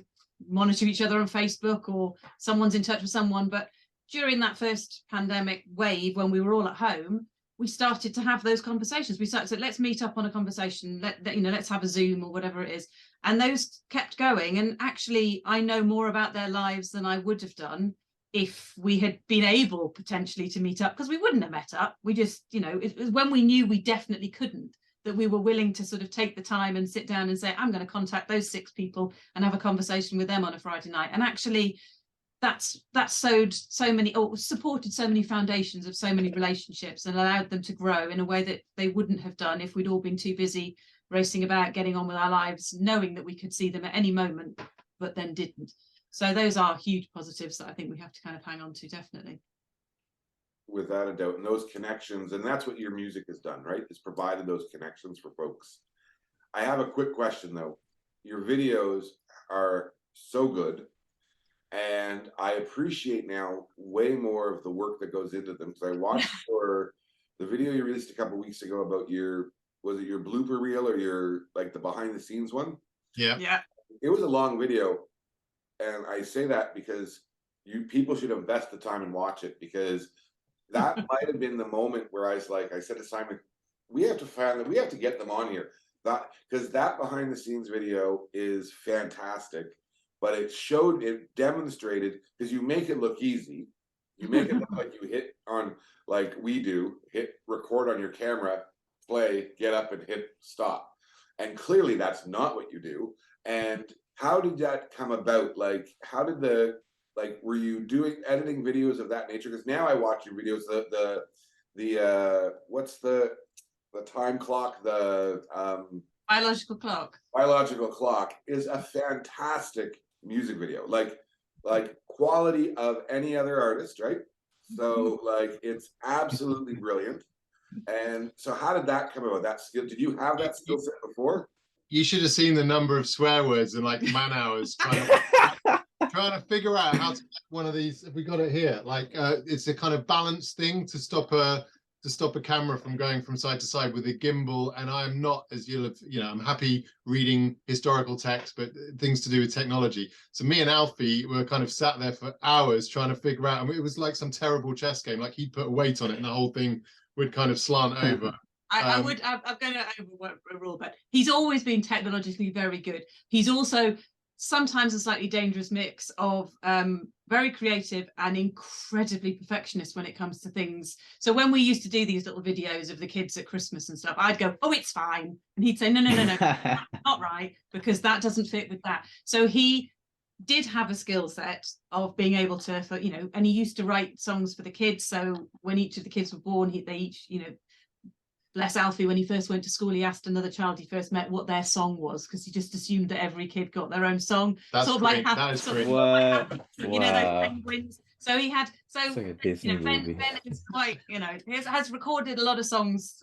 monitor each other on Facebook, or someone's in touch with someone. But during that first pandemic wave, when we were all at home, we started to have those conversations. We started to say, let's meet up on a conversation. Let's have a Zoom or whatever it is. And those kept going. And actually, I know more about their lives than I would have done if we had been able potentially to meet up, because we wouldn't have met up. We just, you know, it was when we knew we definitely couldn't, that we were willing to sort of take the time and sit down and say, I'm going to contact those 6 people and have a conversation with them on a Friday night. And actually, that's sowed so many, or supported so many foundations of so many relationships, and allowed them to grow in a way that they wouldn't have done if we'd all been too busy racing about, getting on with our lives, knowing that we could see them at any moment, but then didn't. So those are huge positives that I think we have to kind of hang on to, definitely. Without a doubt. And those connections, and that's what your music has done, right? It's provided those connections for folks. I have a quick question though. Your videos are so good, and I appreciate now way more of the work that goes into them. So I watched the video you released a couple of weeks ago about was it your blooper reel or your, like, the behind the scenes one? Yeah. It was a long video. And I say that because people should invest the time and watch it, because that might have been the moment where I said to Simon, we have to get them on here. Because that behind the scenes video is fantastic, but it demonstrated, because you make it look easy. You make it look like you hit on, like we do, hit record on your camera, play, get up and hit stop. And clearly that's not what you do. And how did that come about? Like, how did were you editing videos of that nature? Because now I watch your videos, what's the time clock? The Biological clock. Biological clock is a fantastic music video, like quality of any other artist, right? So like, it's absolutely brilliant. And so how did that come about, that skill? Did you have that skill set before? You should have seen the number of swear words and like man hours trying to figure out how to make one of these. If we got it here, like it's a kind of balance thing to stop a to stop a camera from going from side to side with a gimbal, and I am not, as you'll have, I'm happy reading historical text, but things to do with technology. So me and Alfie were kind of sat there for hours trying to figure out, and it was like some terrible chess game. Like he'd put a weight on it, and the whole thing would kind of slant over. I'm going to overrule, but he's always been technologically very good. He's also sometimes a slightly dangerous mix of very creative and incredibly perfectionist when it comes to things. So when we used to do these little videos of the kids at Christmas and stuff, I'd go, "Oh, it's fine," and he'd say, "No, not right, because that doesn't fit with that." So he did have a skill set of being able to, and he used to write songs for the kids. So when each of the kids were born, they each, bless Alfie, when he first went to school, he asked another child he first met what their song was, because he just assumed that every kid got their own song. That's sort of great. like That is great. Like Wow. those penguins. So he had, It's like a Disney movie. Ben is quite, has recorded a lot of songs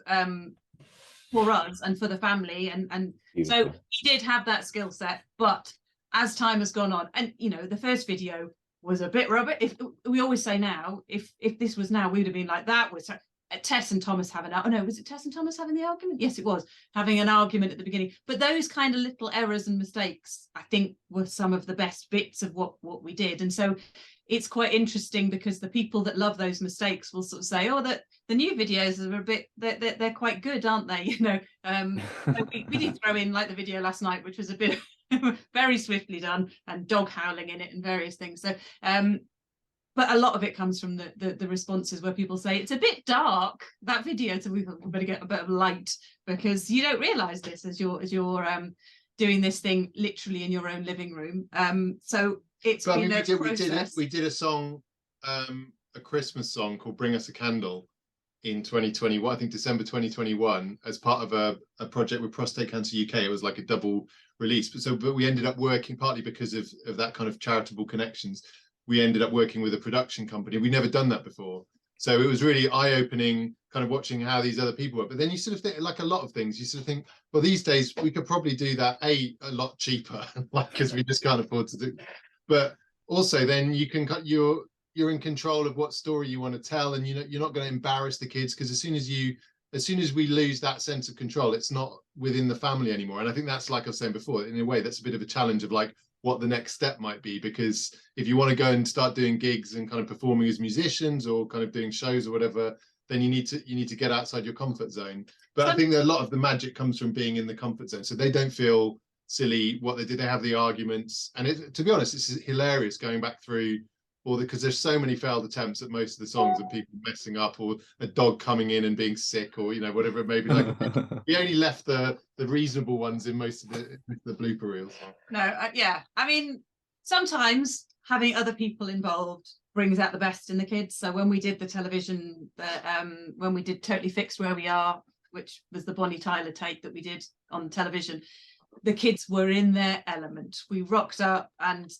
for us and for the family, and so he did have that skill set. But as time has gone on, and the first video was a bit rubbish. If we always say now, if this was now, we would have been like, that was Tess and Thomas having was it Tess and Thomas having the argument? Yes, it was, having an argument at the beginning. But those kind of little errors and mistakes, I think, were some of the best bits of what we did. And so it's quite interesting, because the people that love those mistakes will sort of say, "Oh, that the new videos are a bit, they're quite good, aren't they?" So we did throw in, like, the video last night, which was a bit very swiftly done, and dog howling in it and various things. So but a lot of it comes from the responses where people say, "It's a bit dark, that video, so we better get a bit of light," because you don't realize this as you're doing this thing literally in your own living room. So it's been a process. We did a song, a Christmas song called "Bring Us a Candle" in 2021, I think December 2021, as part of a project with Prostate Cancer UK. It was like a double release, but we ended up working, partly because of that kind of charitable connections, we ended up working with a production company. We'd never done that before. So it was really eye-opening, kind of watching how these other people work. But then you sort of think, like a lot of things, you sort of think, well, these days we could probably do that a lot cheaper, like, because we just can't afford to do. But also then you can cut you're in control of what story you want to tell, and you're not going to embarrass the kids, because as soon as we lose that sense of control, it's not within the family anymore. And I think that's, like I was saying before, in a way that's a bit of a challenge of like what the next step might be, because if you want to go and start doing gigs and kind of performing as musicians or kind of doing shows or whatever, then you need to get outside your comfort zone. But I think that a lot of the magic comes from being in the comfort zone, so they don't feel silly what they did. They have the arguments, and to be honest, it's hilarious going back through because there's so many failed attempts at most of the songs, and people messing up, or a dog coming in and being sick, or whatever it may be. Like we only left the reasonable ones in most of the blooper reels. No, yeah, I mean, sometimes having other people involved brings out the best in the kids. So when we did the television, when we did Totally Fixed Where We Are, which was the Bonnie Tyler take that we did on television, the kids were in their element. We rocked up, and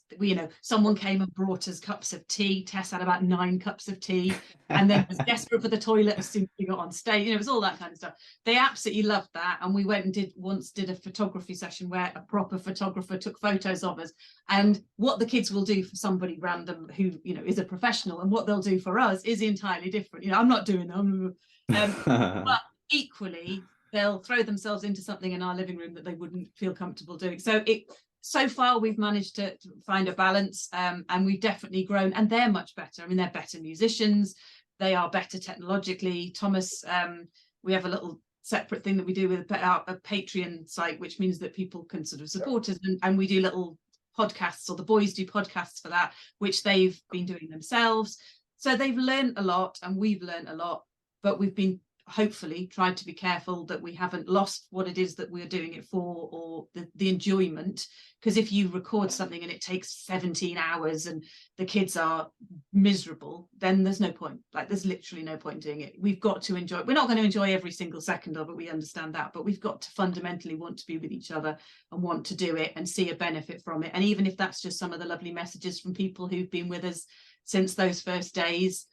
someone came and brought us cups of tea. Tess had about 9 cups of tea, and then was desperate for the toilet as soon as we got on stage. It was all that kind of stuff. They absolutely loved that. And we went and did a photography session where a proper photographer took photos of us. And what the kids will do for somebody random who is a professional, and what they'll do for us is entirely different. I'm not doing them, but equally, they'll throw themselves into something in our living room that they wouldn't feel comfortable doing. So far we've managed to find a balance, and we've definitely grown, and they're much better. I mean, they're better musicians, they are better technologically. Thomas, we have a little separate thing that we do with a Patreon site, which means that people can sort of support us, and we do little podcasts, or the boys do podcasts for that, which they've been doing themselves. So they've learned a lot, and we've learned a lot, but we've been hopefully tried to be careful that we haven't lost what it is that we're doing it for, or the enjoyment. Because if you record something and it takes 17 hours and the kids are miserable, then there's no point. Like, there's literally no point doing it. We've got to enjoy. We're not going to enjoy every single second of it, we understand that, but we've got to fundamentally want to be with each other and want to do it and see a benefit from it. And even if that's just some of the lovely messages from people who've been with us since those first days,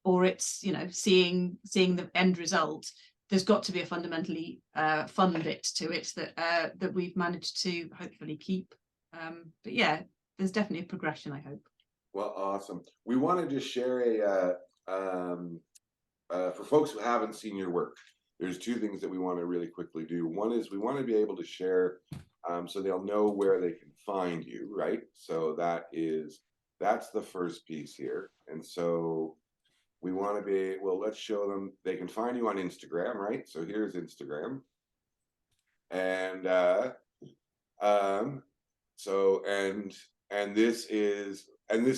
or it's seeing the end result, there's got to be a fundamentally fun bit to it that we've managed to hopefully keep. But yeah, there's definitely a progression, I hope. Well, awesome. We want to just share for folks who haven't seen your work, there's two things that we want to really quickly do. One is we want to be able to share, so they'll know where they can find you, right? So that's the first piece here. And so we want to be, well, let's show them, they can find you on Instagram, right? So here's Instagram. And so and this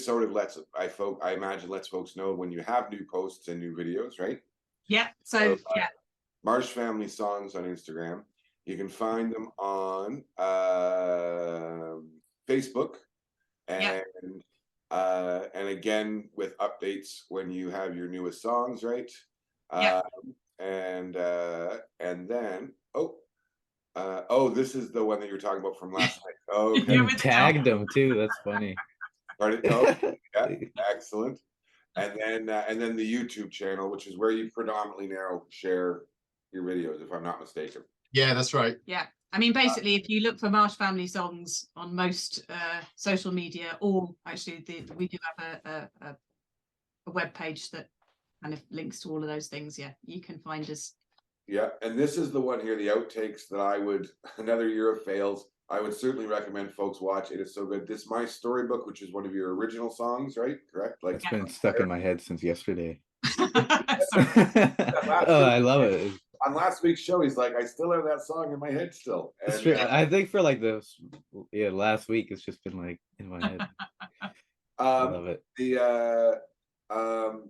sort of lets I imagine lets folks know when you have new posts and new videos, right? Yeah. So yeah. Marsh Family Songs on Instagram. You can find them on Facebook, and again with updates when you have your newest songs, right? And then this is the one that you were talking about from last night. Oh, okay. You tagged them too. That's funny. Yeah, excellent. And then the YouTube channel, which is where you predominantly now share your videos, if I'm not mistaken. Yeah, that's right. Yeah. I mean, basically, if you look for Marsh Family Songs on most social media, or actually we do have a web page that kind of links to all of those things. Yeah, you can find us. Yeah, and this is the one here, the outtakes that I would, another year of fails, I would certainly recommend folks watch. It is so good. This My Storybook, which is one of your original songs, right? Correct? Like, it's been stuck in my head since yesterday. Oh, I love it. On last week's show, he's like, I still have that song in my head still. And, I think for like last week, it's just been like in my head. I love it.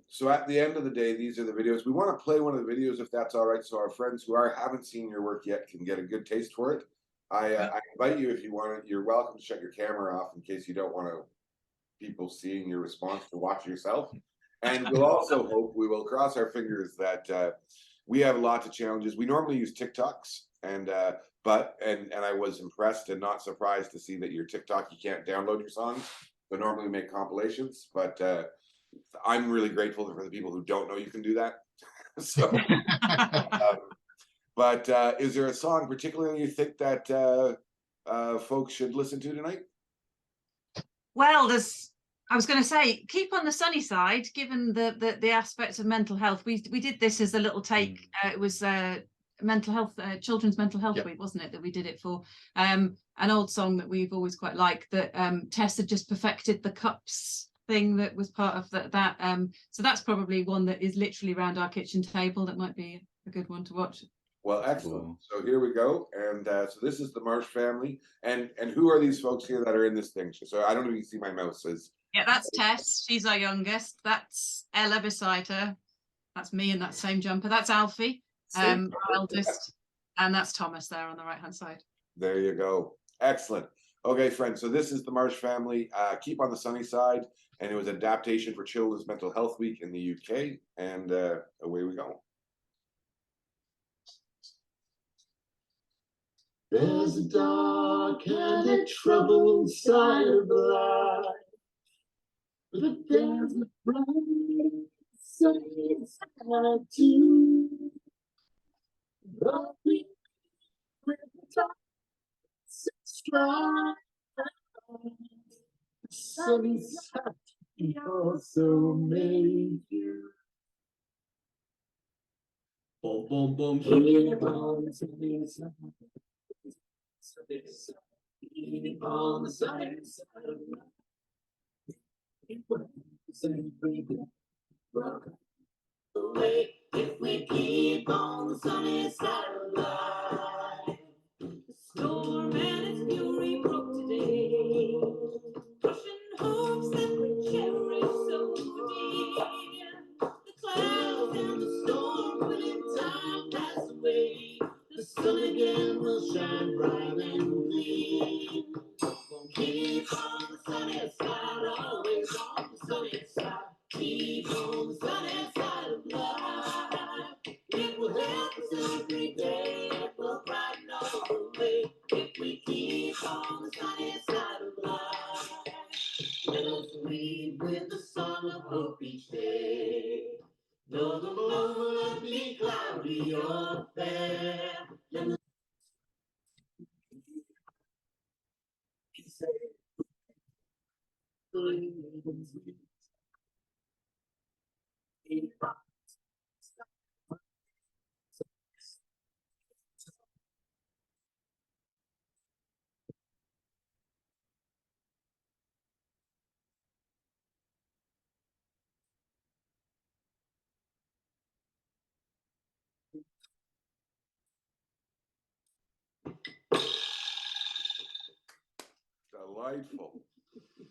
So at the end of the day, these are the videos. We want to play one of the videos if that's all right, so our friends who haven't seen your work yet can get a good taste for it. I invite you, if you want it, you're welcome to shut your camera off in case you don't want people seeing your response to watch yourself. And we'll also hope, we will cross our fingers that we have lots of challenges. We normally use TikToks, and I was impressed and not surprised to see that your TikTok, you can't download your songs. So normally we make compilations, but I'm really grateful for the people who don't know you can do that. So, but is there a song particularly you think that folks should listen to tonight? Well, I was going to say, keep on the sunny side, given the aspects of mental health. We did this as a little take. It was mental health, Children's Mental Health Week, wasn't it, that we did it for? An old song that we've always quite liked, that Tess had just perfected, the cups thing that was part of that. So that's probably one that is literally around our kitchen table. That might be a good one to watch. Well, excellent. Cool. So here we go. And so this is the Marsh family. And who are these folks here that are in this thing? So I don't know if you can see my mouse. Yeah, that's Tess. She's our youngest. That's Ella beside her. That's me in that same jumper. That's Alfie, our eldest. And that's Thomas there on the right-hand side. There you go. Excellent. Okay, friends. So this is the Marsh family. Keep on the sunny side. And it was an adaptation for Children's Mental Health Week in the UK. And away we go. There's a dark and a troubled side of life, but there's a bright side too. But we with the darkness strong, the sunny side he also made you. Boom, boom, boom, keep on the sunny side. Keep on the sunny side of life. If we keep on the sunny side of life. The storm and its fury broke today, crushing hopes that we cherish so dear. The clouds and the storm will in time pass away. The sun again will shine bright and clean. Keep on the sunny side, always on the sunny side. Keep on the sunny side of life. It will help us every day. It will brighten all the way. If we keep on the sunny side of life. Let us read with the song of hope each day. Though the moment be cloudy or fair, let us say, keep on delightful.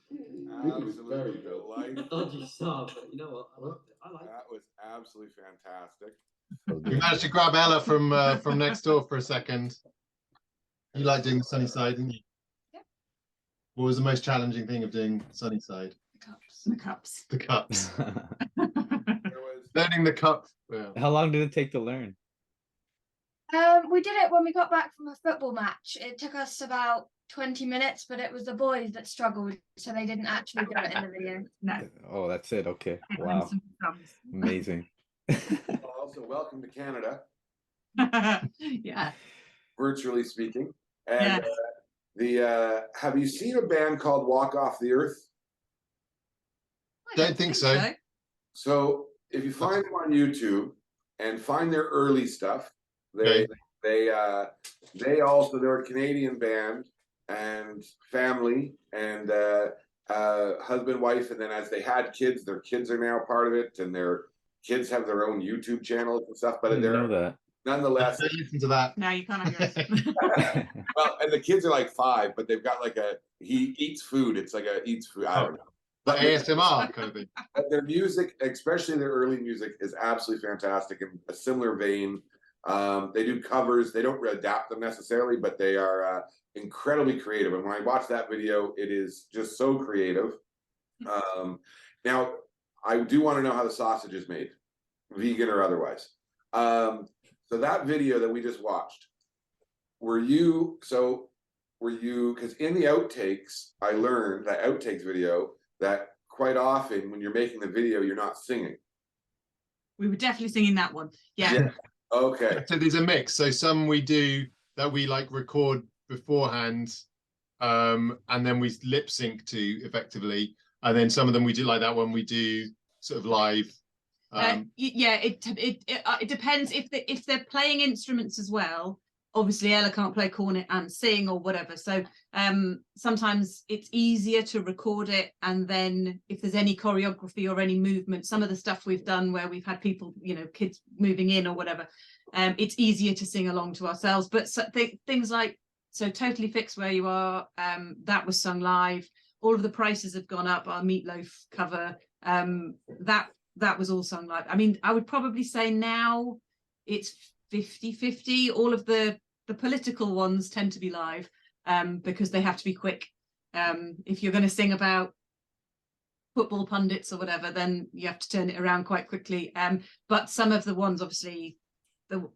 was very Absolutely good. delightful. Dodgy start, but you know what? I liked it. I liked it. That was absolutely fantastic. So We good. managed to grab Ella from next door for a second. You like doing the sunny side, didn't you? Yep. What was the most challenging thing of doing sunny side? The cups. The cups. There was Learning the cup. Well, How long did it take to learn? We did it when we got back from a football match. It took us about 20 minutes, but it was the boys that struggled, so they didn't actually do it in the video. No. Oh, that's it. Okay. It Wow. wins some crumbs. Amazing. also welcome to Canada, Yeah. virtually speaking. And Yes. have you seen a band called Walk Off the Earth? I Don't think so. So if you find them on YouTube and find their early stuff, Okay. they're a Canadian band and family and husband, wife, and then as they had kids, their kids are now part of it, and their kids have their own YouTube channels and stuff. I But didn't they're know that. nonetheless. Don't listen to that. No, you can't have yours. Well, and the kids are like 5, but they've got like he eats food. It's like eats food. I don't know. The ASMR kind of thing. But their music, especially their early music, is absolutely fantastic in a similar vein. They do covers. They don't adapt them necessarily, but they are incredibly creative. And when I watch that video, it is just so creative. Now, I do want to know how the sausage is made, vegan or otherwise. So that video that we just watched, were you, because in the outtakes, I learned that outtakes video that quite often when you're making the video, you're not singing. We were definitely singing that one. Yeah. Okay. So there's a mix. So some we do that we like record beforehand, and then we lip sync to effectively, and then some of them we do like that one we do sort of live. Yeah, it depends if they're playing instruments as well. Obviously, Ella can't play cornet and sing or whatever. So sometimes it's easier to record it, and then if there's any choreography or any movement, some of the stuff we've done where we've had people, kids moving in or whatever, it's easier to sing along to ourselves. But things like Totally Fix Where You Are, that was sung live. All of the Prices Have Gone Up, our Meatloaf cover, that was all sung live. I mean, I would probably say now it's 50-50. All of the political ones tend to be live because they have to be quick. If you're going to sing about football pundits or whatever, then you have to turn it around quite quickly. But some of the ones, obviously,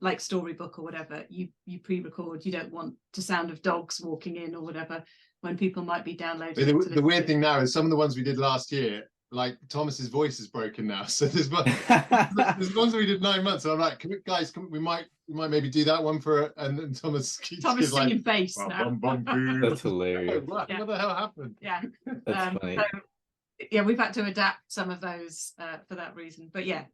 like Storybook or whatever, you pre-record. You don't want the sound of dogs walking in or whatever when people might be downloading. The weird thing now is some of the ones we did last year, like Thomas's voice is broken now. So there's ones we did 9 months. And I'm like, we might maybe do that one for, and then Thomas singing like, bass now. That's hilarious. What the hell happened? Yeah. That's funny. Yeah, we've had to adapt some of those for that reason. But yeah,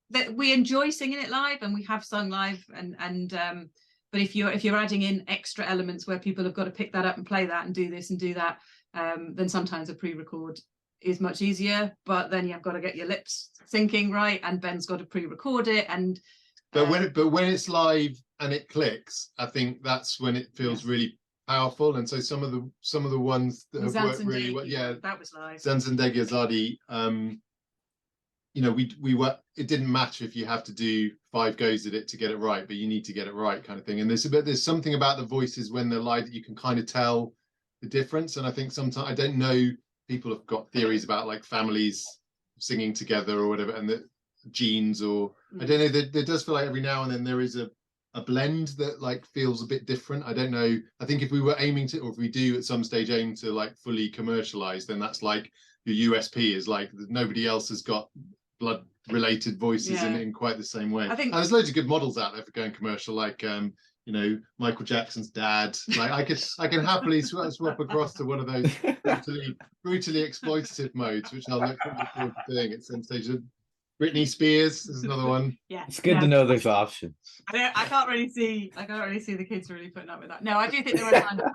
that we enjoy singing it live, and we have sung live, and but if you're adding in extra elements where people have got to pick that up and play that and do this and do that, then sometimes a pre-record is much easier. But then you've got to get your lips syncing right, and Ben's got to pre-record it. And but when it's live and it clicks, I think that's when it feels really powerful. And so some of the ones that have worked really well, that was live. Zanzandegi Azadi, it didn't matter if you have to do 5 goes at it to get it right, but you need to get it right, kind of thing. And there's something about the voices when they're live that you can kind of tell the difference. And I think sometimes, I don't know, people have got theories about like families singing together or whatever, and the genes, or I don't know, there does feel like every now and then there is a blend that like feels a bit different. I don't know. I think if we were aiming to, or if we do at some stage aim to like fully commercialize, then that's like your USP is like nobody else has got blood related voices in quite the same way. I think there's loads of good models out there for going commercial, like Michael Jackson's dad. Like I can happily swap across to one of those brutally exploitative modes, which I'll look forward to doing at some stage. Britney Spears is another one. Yeah, it's good to know there's options. I can't really see the kids really putting up with that. No, I do think there are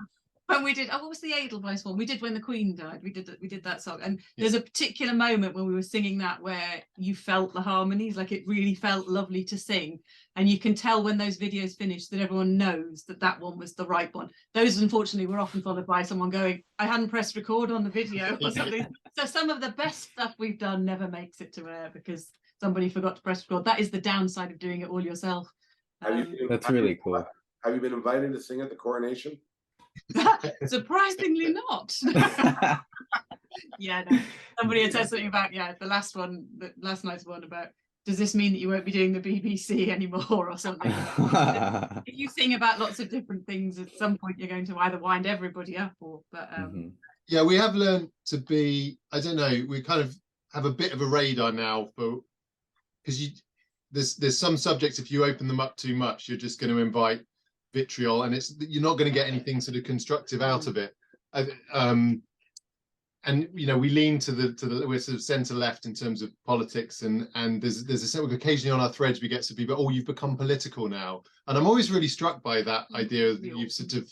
when we did, what was the Edelweiss one? We did when the Queen died. We did that song, and there's a particular moment when we were singing that where you felt the harmonies, like it really felt lovely to sing, and you can tell when those videos finish that everyone knows that that one was the right one. Those, unfortunately, were often followed by someone going, "I hadn't pressed record on the video," or something. So some of the best stuff we've done never makes it to air because somebody forgot to press record. That is the downside of doing it all yourself. That's really cool. Have you been invited to sing at the coronation? Surprisingly not. Yeah, no. Somebody had said something about the last night's one about, does this mean that you won't be doing the BBC anymore or something? If you sing about lots of different things, at some point you're going to either wind everybody up or yeah, we have learned to be, I don't know, we kind of have a bit of a radar now for, because there's some subjects, if you open them up too much, you're just going to invite vitriol, and you're not going to get anything sort of constructive out of it. And you know, we lean to the we're sort of centre left in terms of politics, and there's a occasionally on our threads we get some people, oh, you've become political now, and I'm always really struck by that idea that you've sort of,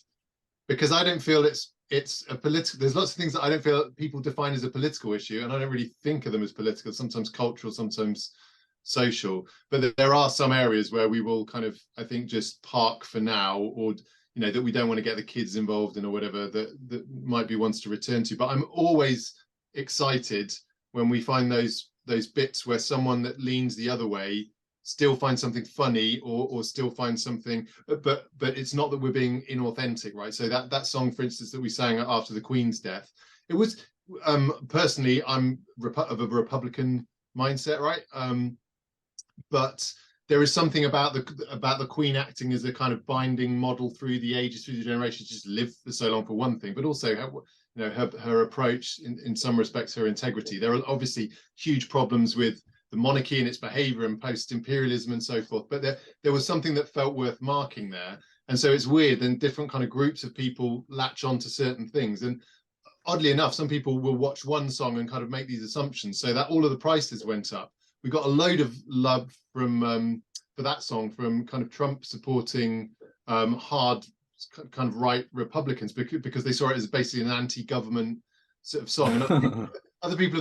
because I don't feel it's a political, there's lots of things that I don't feel people define as a political issue, and I don't really think of them as political, sometimes cultural, sometimes social, but there are some areas where we will kind of, I think, just park for now, or you know, that we don't want to get the kids involved in or whatever, that might be ones to return to. But I'm always excited when we find those bits where someone that leans the other way still finds something funny, or still finds something, but it's not that we're being inauthentic, right? So that song, for instance, that we sang after the Queen's death, it was personally, I'm of a Republican mindset, right? But there is something about the Queen acting as a kind of binding model through the ages, through the generations, just lived for so long, for one thing, but also her approach, in some respects, her integrity. There are obviously huge problems with the monarchy and its behavior and post-imperialism and so forth, but there was something that felt worth marking there. And so it's weird, and different kind of groups of people latch on to certain things. And oddly enough, some people will watch one song and kind of make these assumptions, so that all of the prices went up. We got a load of love from for that song from kind of Trump supporting hard kind of right Republicans, because they saw it as basically an anti-government sort of song. And other people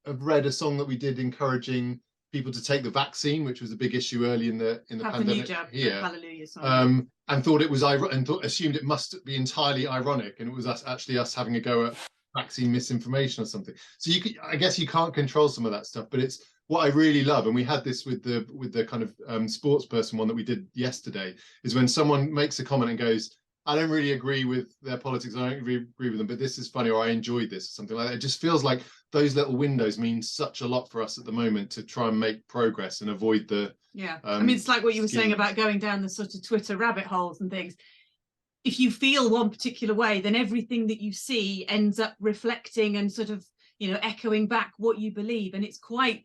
have read a song that we did encouraging people to take the vaccine, which was a big issue early in the pandemic here, Hallelujah song. And thought it was assumed it must be entirely ironic, and it was actually us having a go at vaccine misinformation or something. So I guess you can't control some of that stuff, but it's what I really love, and we had this with the kind of sports person one that we did yesterday, is when someone makes a comment and goes, I don't really agree with their politics, I don't agree with them, but this is funny, or I enjoyed this, or something like that. It just feels like those little windows mean such a lot for us at the moment to try and make progress and avoid the I mean, it's like what you were saying about going down the sort of Twitter rabbit holes and things. If you feel one particular way, then everything that you see ends up reflecting and sort of, echoing back what you believe. And it's quite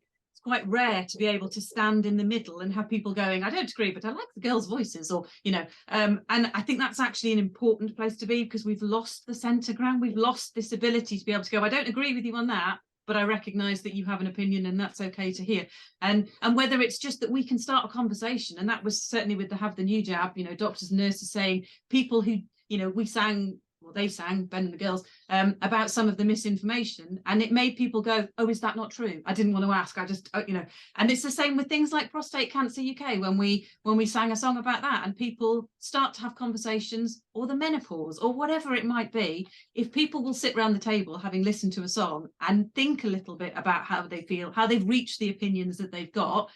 rare to be able to stand in the middle and have people going, I don't agree, but I like the girls' voices, or and I think that's actually an important place to be, because we've lost the centre ground. We've lost this ability to be able to go, I don't agree with you on that, but I recognise that you have an opinion and that's okay to hear. And whether it's just that we can start a conversation, and that was certainly with the Have the New Jab, doctors, nurses saying, people who, they sang, Ben and the girls, about some of the misinformation, and it made people go, oh, is that not true? I didn't want to ask, I just, and it's the same with things like Prostate Cancer UK, when we sang a song about that, and people start to have conversations, or the menopause, or whatever it might be. If people will sit around the table having listened to a song and think a little bit about how they feel, how they've reached the opinions that they've got,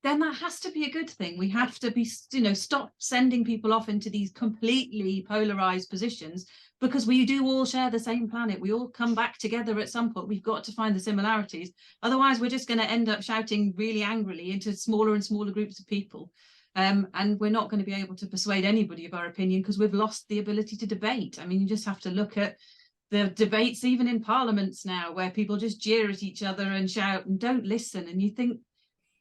then that has to be a good thing. We have to be, stop sending people off into these completely polarized positions, because we do all share the same planet. We all come back together at some point. We've got to find the similarities. Otherwise, we're just going to end up shouting really angrily into smaller and smaller groups of people. And we're not going to be able to persuade anybody of our opinion, because we've lost the ability to debate. I mean, you just have to look at the debates, even in parliaments now, where people just jeer at each other and shout and don't listen. And you think,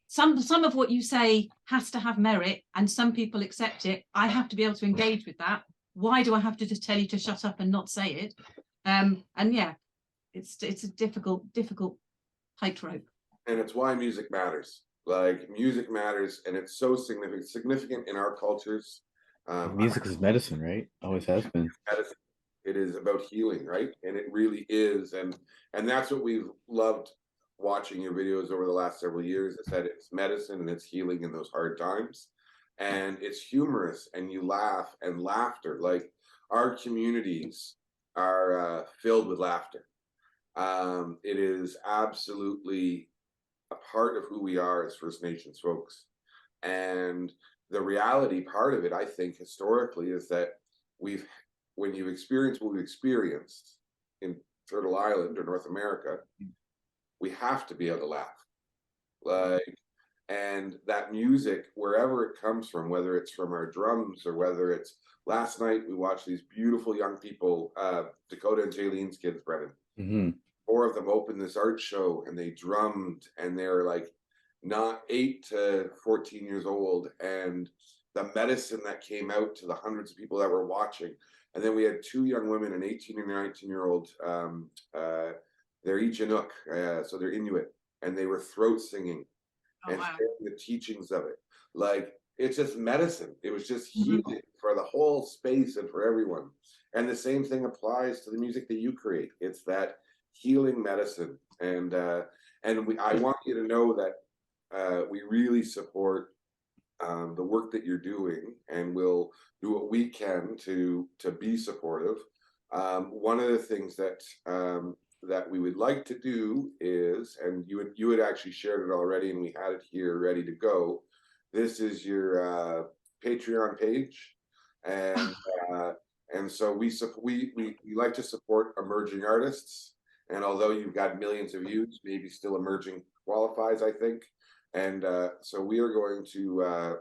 some of what you say has to have merit, and some people accept it. I have to be able to engage with that. Why do I have to just tell you to shut up and not say it? And yeah, it's a difficult tightrope. And it's why music matters. Like, music matters, and it's so significant in our cultures. Music is medicine, right? Always has been. Medicine. It is about healing, right? And it really is, and that's what we've loved watching your videos over the last several years. Is that it's medicine and it's healing in those hard times, and it's humorous, and you laugh, and laughter. Like, our communities are filled with laughter. It is absolutely a part of who we are as First Nations folks. And the reality part of it, I think, historically, is that when you experience what we've experienced in Turtle Island or North America, we have to be able to laugh. Like, and that music, wherever it comes from, whether it's from our drums or whether it's, last night we watched these beautiful young people, Dakota and Jaylene's kids, Brennan. Mm-hmm. 4 of them opened this art show, and they drummed, and they're like not 8 to 14 years old, and the medicine that came out to the hundreds of people that were watching. And then we had 2 young women, an 18 and 19-year-old, they're Ichinook, so they're Inuit, and they were throat singing and sharing the teachings of it. Like, it's just medicine. It was just healing for the whole space and for everyone. And the same thing applies to the music that you create. It's that healing medicine. And I want you to know that we really support the work that you're doing, and we'll do what we can to be supportive. One of the things that that we would like to do is, and you had actually shared it already, and we had it here ready to go. This is your Patreon page, and so we like to support emerging artists. And although you've got millions of views, maybe still emerging qualifies, I think. And so we are going to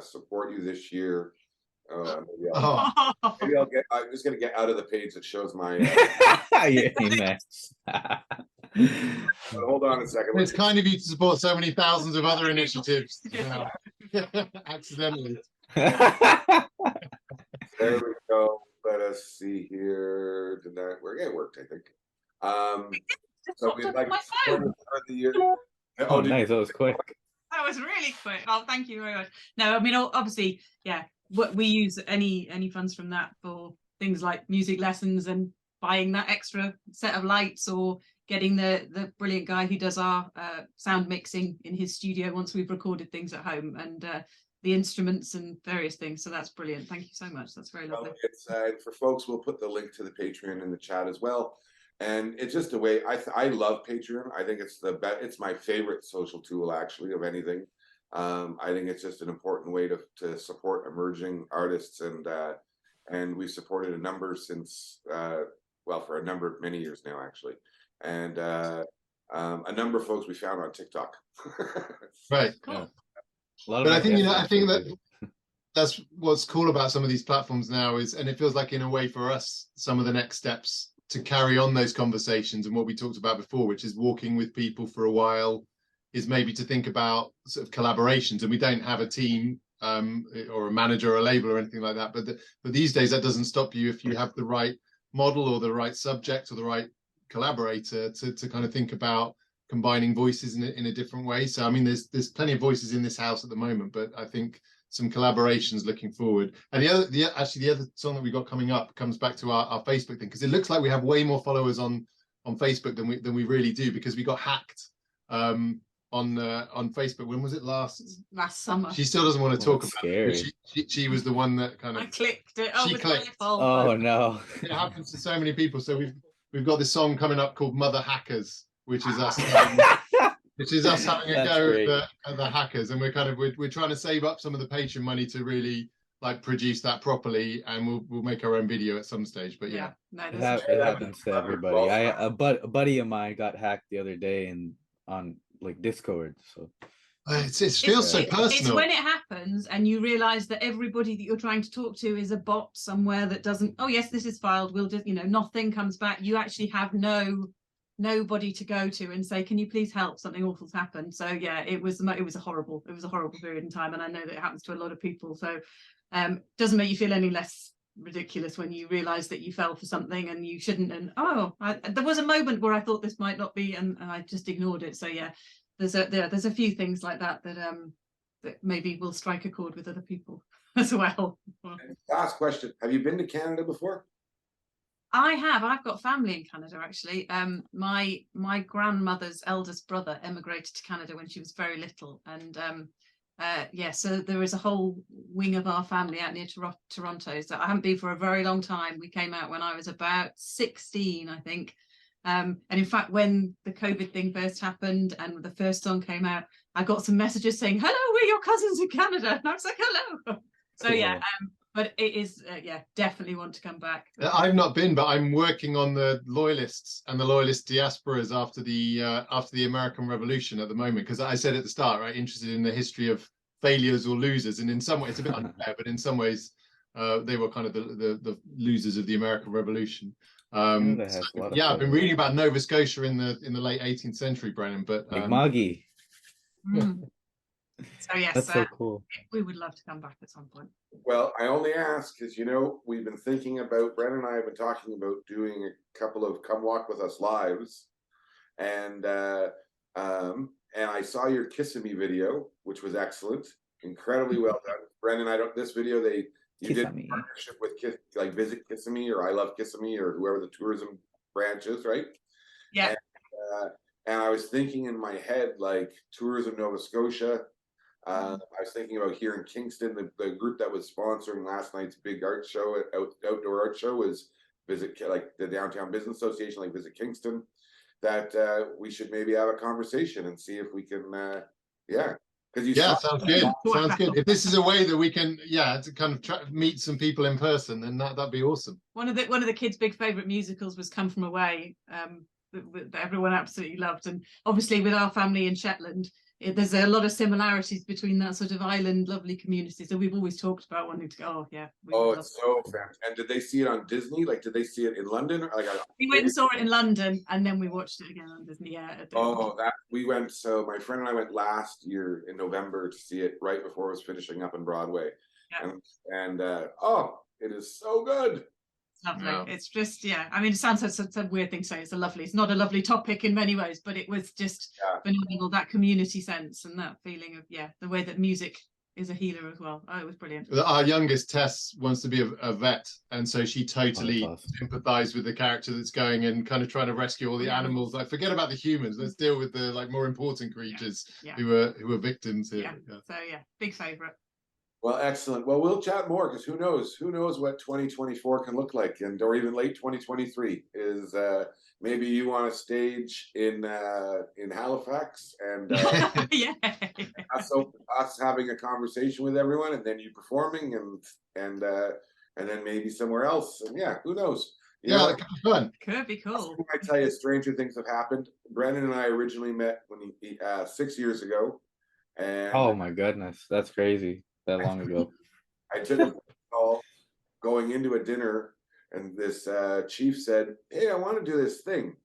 support you this year. Maybe I'll get. I'm just going to get out of the page that shows my. Yeah, nice. Hold on a second. It's kind of you to support so many thousands of other initiatives. Accidentally. There we go. Let us see here. Did that work? It worked, I think. So we'd like to start the year. Oh, nice. That was quick. That was really quick. Oh, thank you very much. No, I mean, obviously, yeah, what we use any funds from that for things like music lessons and buying that extra set of lights, or getting the brilliant guy who does our sound mixing in his studio once we've recorded things at home, and the instruments and various things. So that's brilliant. Thank you so much. That's very lovely. It's for folks, we'll put the link to the Patreon in the chat as well. And it's just a way. I love Patreon. I think it's the best. It's my favorite social tool, actually, of anything. I think it's just an important way to support emerging artists, and we've supported a number since for a number of many years now, actually, and a number of folks we found on TikTok. Right. Cool. But I think I think that's what's cool about some of these platforms now is, and it feels like in a way for us, some of the next steps to carry on those conversations and what we talked about before, which is walking with people for a while, is maybe to think about sort of collaborations. And we don't have a team or a manager or a label or anything like that. But these days, that doesn't stop you if you have the right model or the right subject or the right collaborator to kind of think about combining voices in a different way. So, I mean, there's plenty of voices in this house at the moment, but I think some collaborations looking forward. And the other song that we got coming up comes back to our Facebook thing, because it looks like we have way more followers on Facebook than we really do, because we got hacked on Facebook. When was it? Last summer. She still doesn't want to talk about scary. it. But she was the one that kind of. I clicked it. She clicked. Oh no! It happens to so many people. So we've got this song coming up called "Mother Hackers," which is us. Which is us having a go at the hackers, and we're trying to save up some of the Patreon money to really like produce that properly, and we'll make our own video at some stage. But yeah. No, it happens to everybody. A buddy of mine got hacked the other day on like Discord. So it feels so personal. It's when it happens and you realize that everybody that you're trying to talk to is a bot somewhere that doesn't. Oh yes, this is filed. We'll just nothing comes back. You actually have nobody to go to and say, can you please help, something awful's happened. So yeah, it was a horrible period in time, and I know that it happens to a lot of people. So doesn't make you feel any less ridiculous when you realize that you fell for something and you shouldn't, and there was a moment where I thought this might not be, and I just ignored it. So yeah, there's a few things like that that maybe will strike a chord with other people as well. And last question: have you been to Canada before? I have. I've got family in Canada, actually. My grandmother's eldest brother emigrated to Canada when she was very little, and yeah, so there is a whole wing of our family out near Toronto. So I haven't been for a very long time. We came out when I was about 16, I think. And in fact, when the COVID thing first happened and the first song came out, I got some messages saying, "Hello, we're your cousins in Canada," and I was like, "Hello." So Cool. yeah. But it is, yeah, definitely want to come back. I've not been, but I'm working on the loyalists and the loyalist diasporas after the American Revolution at the moment, because I said at the start, right, interested in the history of failures or losers, and in some ways it's a bit unfair, but in some ways they were kind of the losers of the American Revolution. Yeah, I've been reading about Nova Scotia in the late 18th century, Brennan, but like Moggy. So yes, that's so cool. We would love to come back at some point. Well, I only ask because, you know, we've been thinking about, Brennan and I have been talking about doing a couple of Come Walk With Us lives. And I saw your Kissimmee video, which was excellent, incredibly well done. Brennan, this video, you did a partnership with like Visit Kissimmee or I Love Kissimmee or whoever the tourism branch is, right? Yeah. And I was thinking in my head, like Tourism Nova Scotia. I was thinking about here in Kingston, the group that was sponsoring last night's big art show, outdoor art show, was like the Downtown Business Association, like Visit Kingston. That we should maybe have a conversation and see if we can, yeah. Because sounds good. Sounds good. If this is a way that we can, to kind of meet some people in person, then that'd be awesome. One of the kids' big favorite musicals was Come From Away, that everyone absolutely loved, and obviously with our family in Shetland, there's a lot of similarities between that sort of island lovely community. So we've always talked about wanting to go. Oh yeah. It's so fantastic. And did they see it on Disney? Like, did they see it in London? We went and saw it in London, and then we watched it again on Disney. Yeah. We went. So my friend and I went last year in November to see it right before it was finishing up in Broadway. Yeah. And it is so good. Lovely. Yeah. It's just, I mean, it sounds such a weird thing to say. It's not a lovely topic in many ways, but it was just phenomenal, that community sense and that feeling of the way that music is a healer as well. Oh, it was brilliant. Our youngest Tess wants to be a vet, and so she totally sympathized with the character that's going and kind of trying to rescue all the animals. Like, forget about the humans, let's deal with the like more important creatures who are victims here. So big favorite. Well, excellent. Well, we'll chat more because who knows what 2024 can look like, or even late 2023 is. Maybe you on a stage in Halifax, and us having a conversation with everyone, and then you performing, and then maybe somewhere else. And who knows? That could be fun. Could be cool. I tell you, stranger things have happened. Brendan and I originally met 6 years ago, and oh my goodness, that's crazy. That long ago. I took a call going into a dinner, and this chief said, "Hey, I want to do this thing."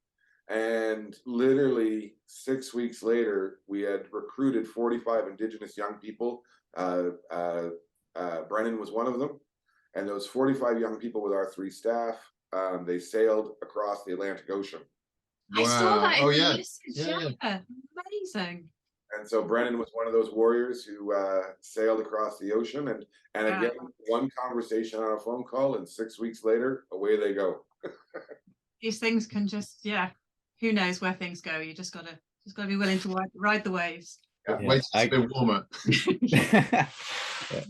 And literally 6 weeks later, we had recruited 45 Indigenous young people. Brennan was one of them. And those 45 young people with our 3 staff, they sailed across the Atlantic Ocean. Wow. I saw that in the message. Amazing. And so Brennan was one of those warriors who sailed across the ocean, and again, one conversation on a phone call, and 6 weeks later, away they go. These things can just, who knows where things go? You just gotta be willing to ride the waves. Wait till it's a bit warmer.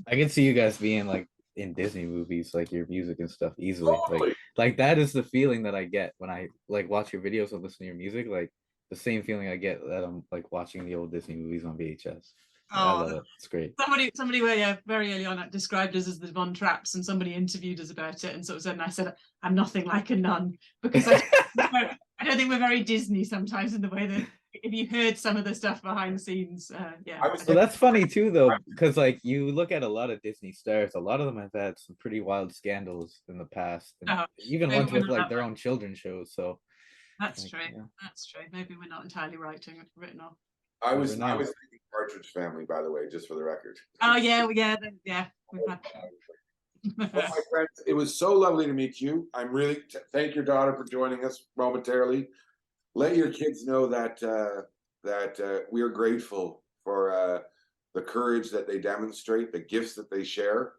I can see you guys being like in Disney movies, like your music and stuff easily. Totally. Like that is the feeling that I get when I like watch your videos or listen to your music. Like the same feeling I get that I'm like watching the old Disney movies on VHS. I love it. It's great. Somebody very early on described us as the Von Trapps, and somebody interviewed us about it and sort of said, and I said, I'm nothing like a nun, because I don't think we're very Disney sometimes in the way that if you heard some of the stuff behind the scenes, So that's funny too, though, because like you look at a lot of Disney stars, a lot of them have had some pretty wild scandals in the past, and even ones with like their own children's shows. So that's true. That's true. Maybe we're not entirely written off. I was thinking Partridge Family, by the way, just for the record. Oh yeah. We've had... Well, my friends, it was so lovely to meet you. I'm really thank your daughter for joining us momentarily. Let your kids know that we are grateful for the courage that they demonstrate, the gifts that they share.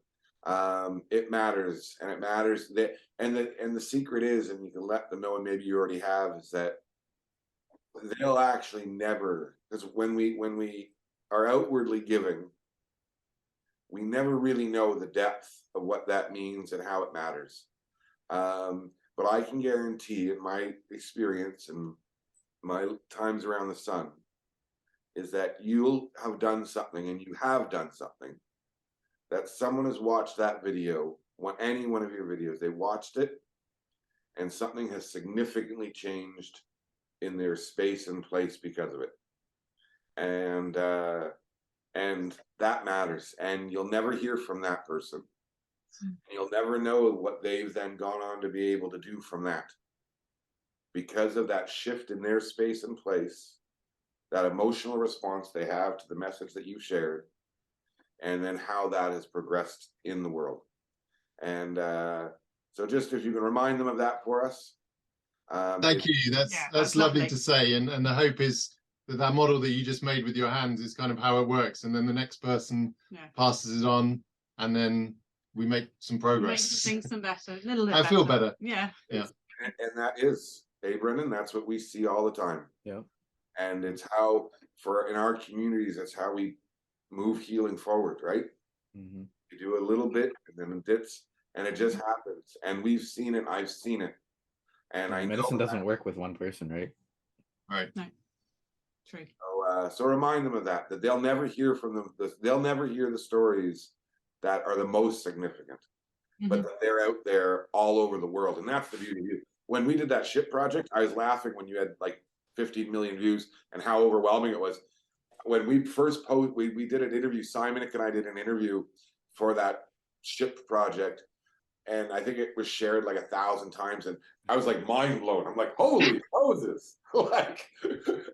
It matters, and it matters that, and the secret is, and you can let them know, and maybe you already have, is that they'll actually never, because when we are outwardly giving, we never really know the depth of what that means and how it matters. But I can guarantee, in my experience and my times around the sun, is that you'll have done something, and you have done something, that someone has watched that video, any one of your videos, they watched it, and something has significantly changed in their space and place because of it. And that matters. And you'll never hear from that person. You'll never know what they've then gone on to be able to do from that, because of that shift in their space and place, that emotional response they have to the message that you shared, and then how that has progressed in the world. And so just if you can remind them of that for us. Thank you. That's lovely to say. And the hope is that model that you just made with your hands is kind of how it works. And then the next person passes it on, and then we make some progress. Make things some better. A little bit I feel better. Yeah. Yeah. And that is, Brendan, that's what we see all the time. Yeah. And it's how, in our communities, that's how we move healing forward, right? Mm-hmm. You do a little bit, and then it dips, and it just happens. And we've seen it. I've seen it. And I medicine know doesn't work with one person, right? Right. No. True. So remind them of that they'll never hear from them. They'll never hear the stories that are the most significant, but that they're out there all over the world. And that's the beauty of you. When we did that ship project, I was laughing when you had like 15 million views and how overwhelming it was. When we first we did an interview, Simon and I did an interview for that ship project, and I think it was shared like 1,000 times, and I was like mind blown. I'm like, holy Moses! Like,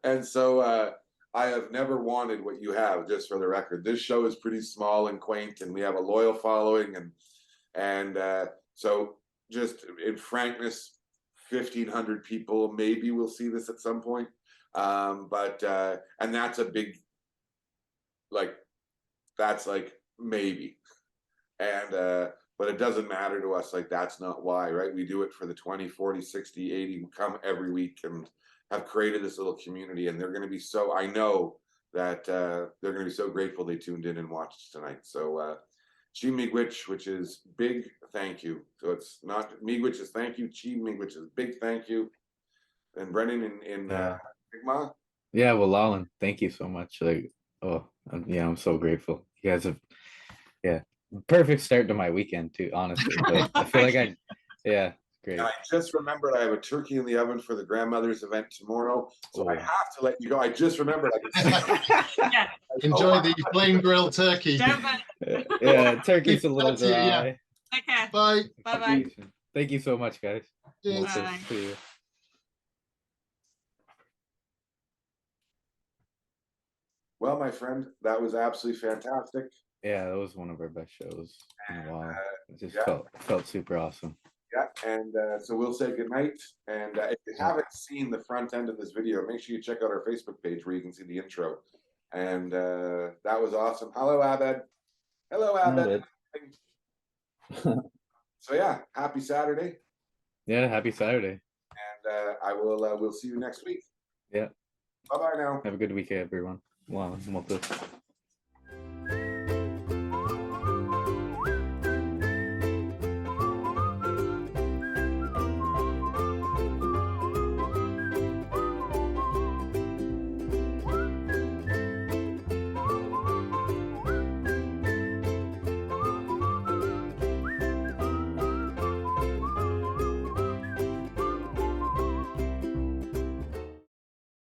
and so I have never wanted what you have. Just for the record, this show is pretty small and quaint, and we have a loyal following, and so just in frankness, 1,500 people maybe will see this at some point, but and that's a big, like, that's like maybe, and but it doesn't matter to us. Like, that's not why, right? We do it for the 20, 40, 60, 80 who come every week and have created this little community, and they're going to be so, I know that they're going to be so grateful they tuned in and watched tonight. So Chi Miigwech, which is big thank you. So it's not Miigwech is thank you, Chi Miigwech is big thank you. And Brendan in Mi'kmaq. Yeah, well, Lachlan, thank you so much. Like, I'm so grateful. You guys have, perfect start to my weekend too, honestly. But I feel like great. And I just remembered I have a turkey in the oven for the grandmother's event tomorrow, so I have to let you go. I just remembered. Enjoy the flame grilled turkey. Turkey's a little dry. Take care. Bye. Bye. Thank you so much, guys. Bye. See you. Well, my friend, that was absolutely fantastic. Yeah, that was one of our best shows in a while. It just felt super awesome. Yeah, and so we'll say goodnight. And if you haven't seen the front end of this video, make sure you check out our Facebook page where you can see the intro. And that was awesome. Hello, Abed. Hello, Abed. So yeah, happy Saturday. Yeah, happy Saturday. And we'll see you next week. Yeah. Bye-bye now. Have a good weekend, everyone. Wow,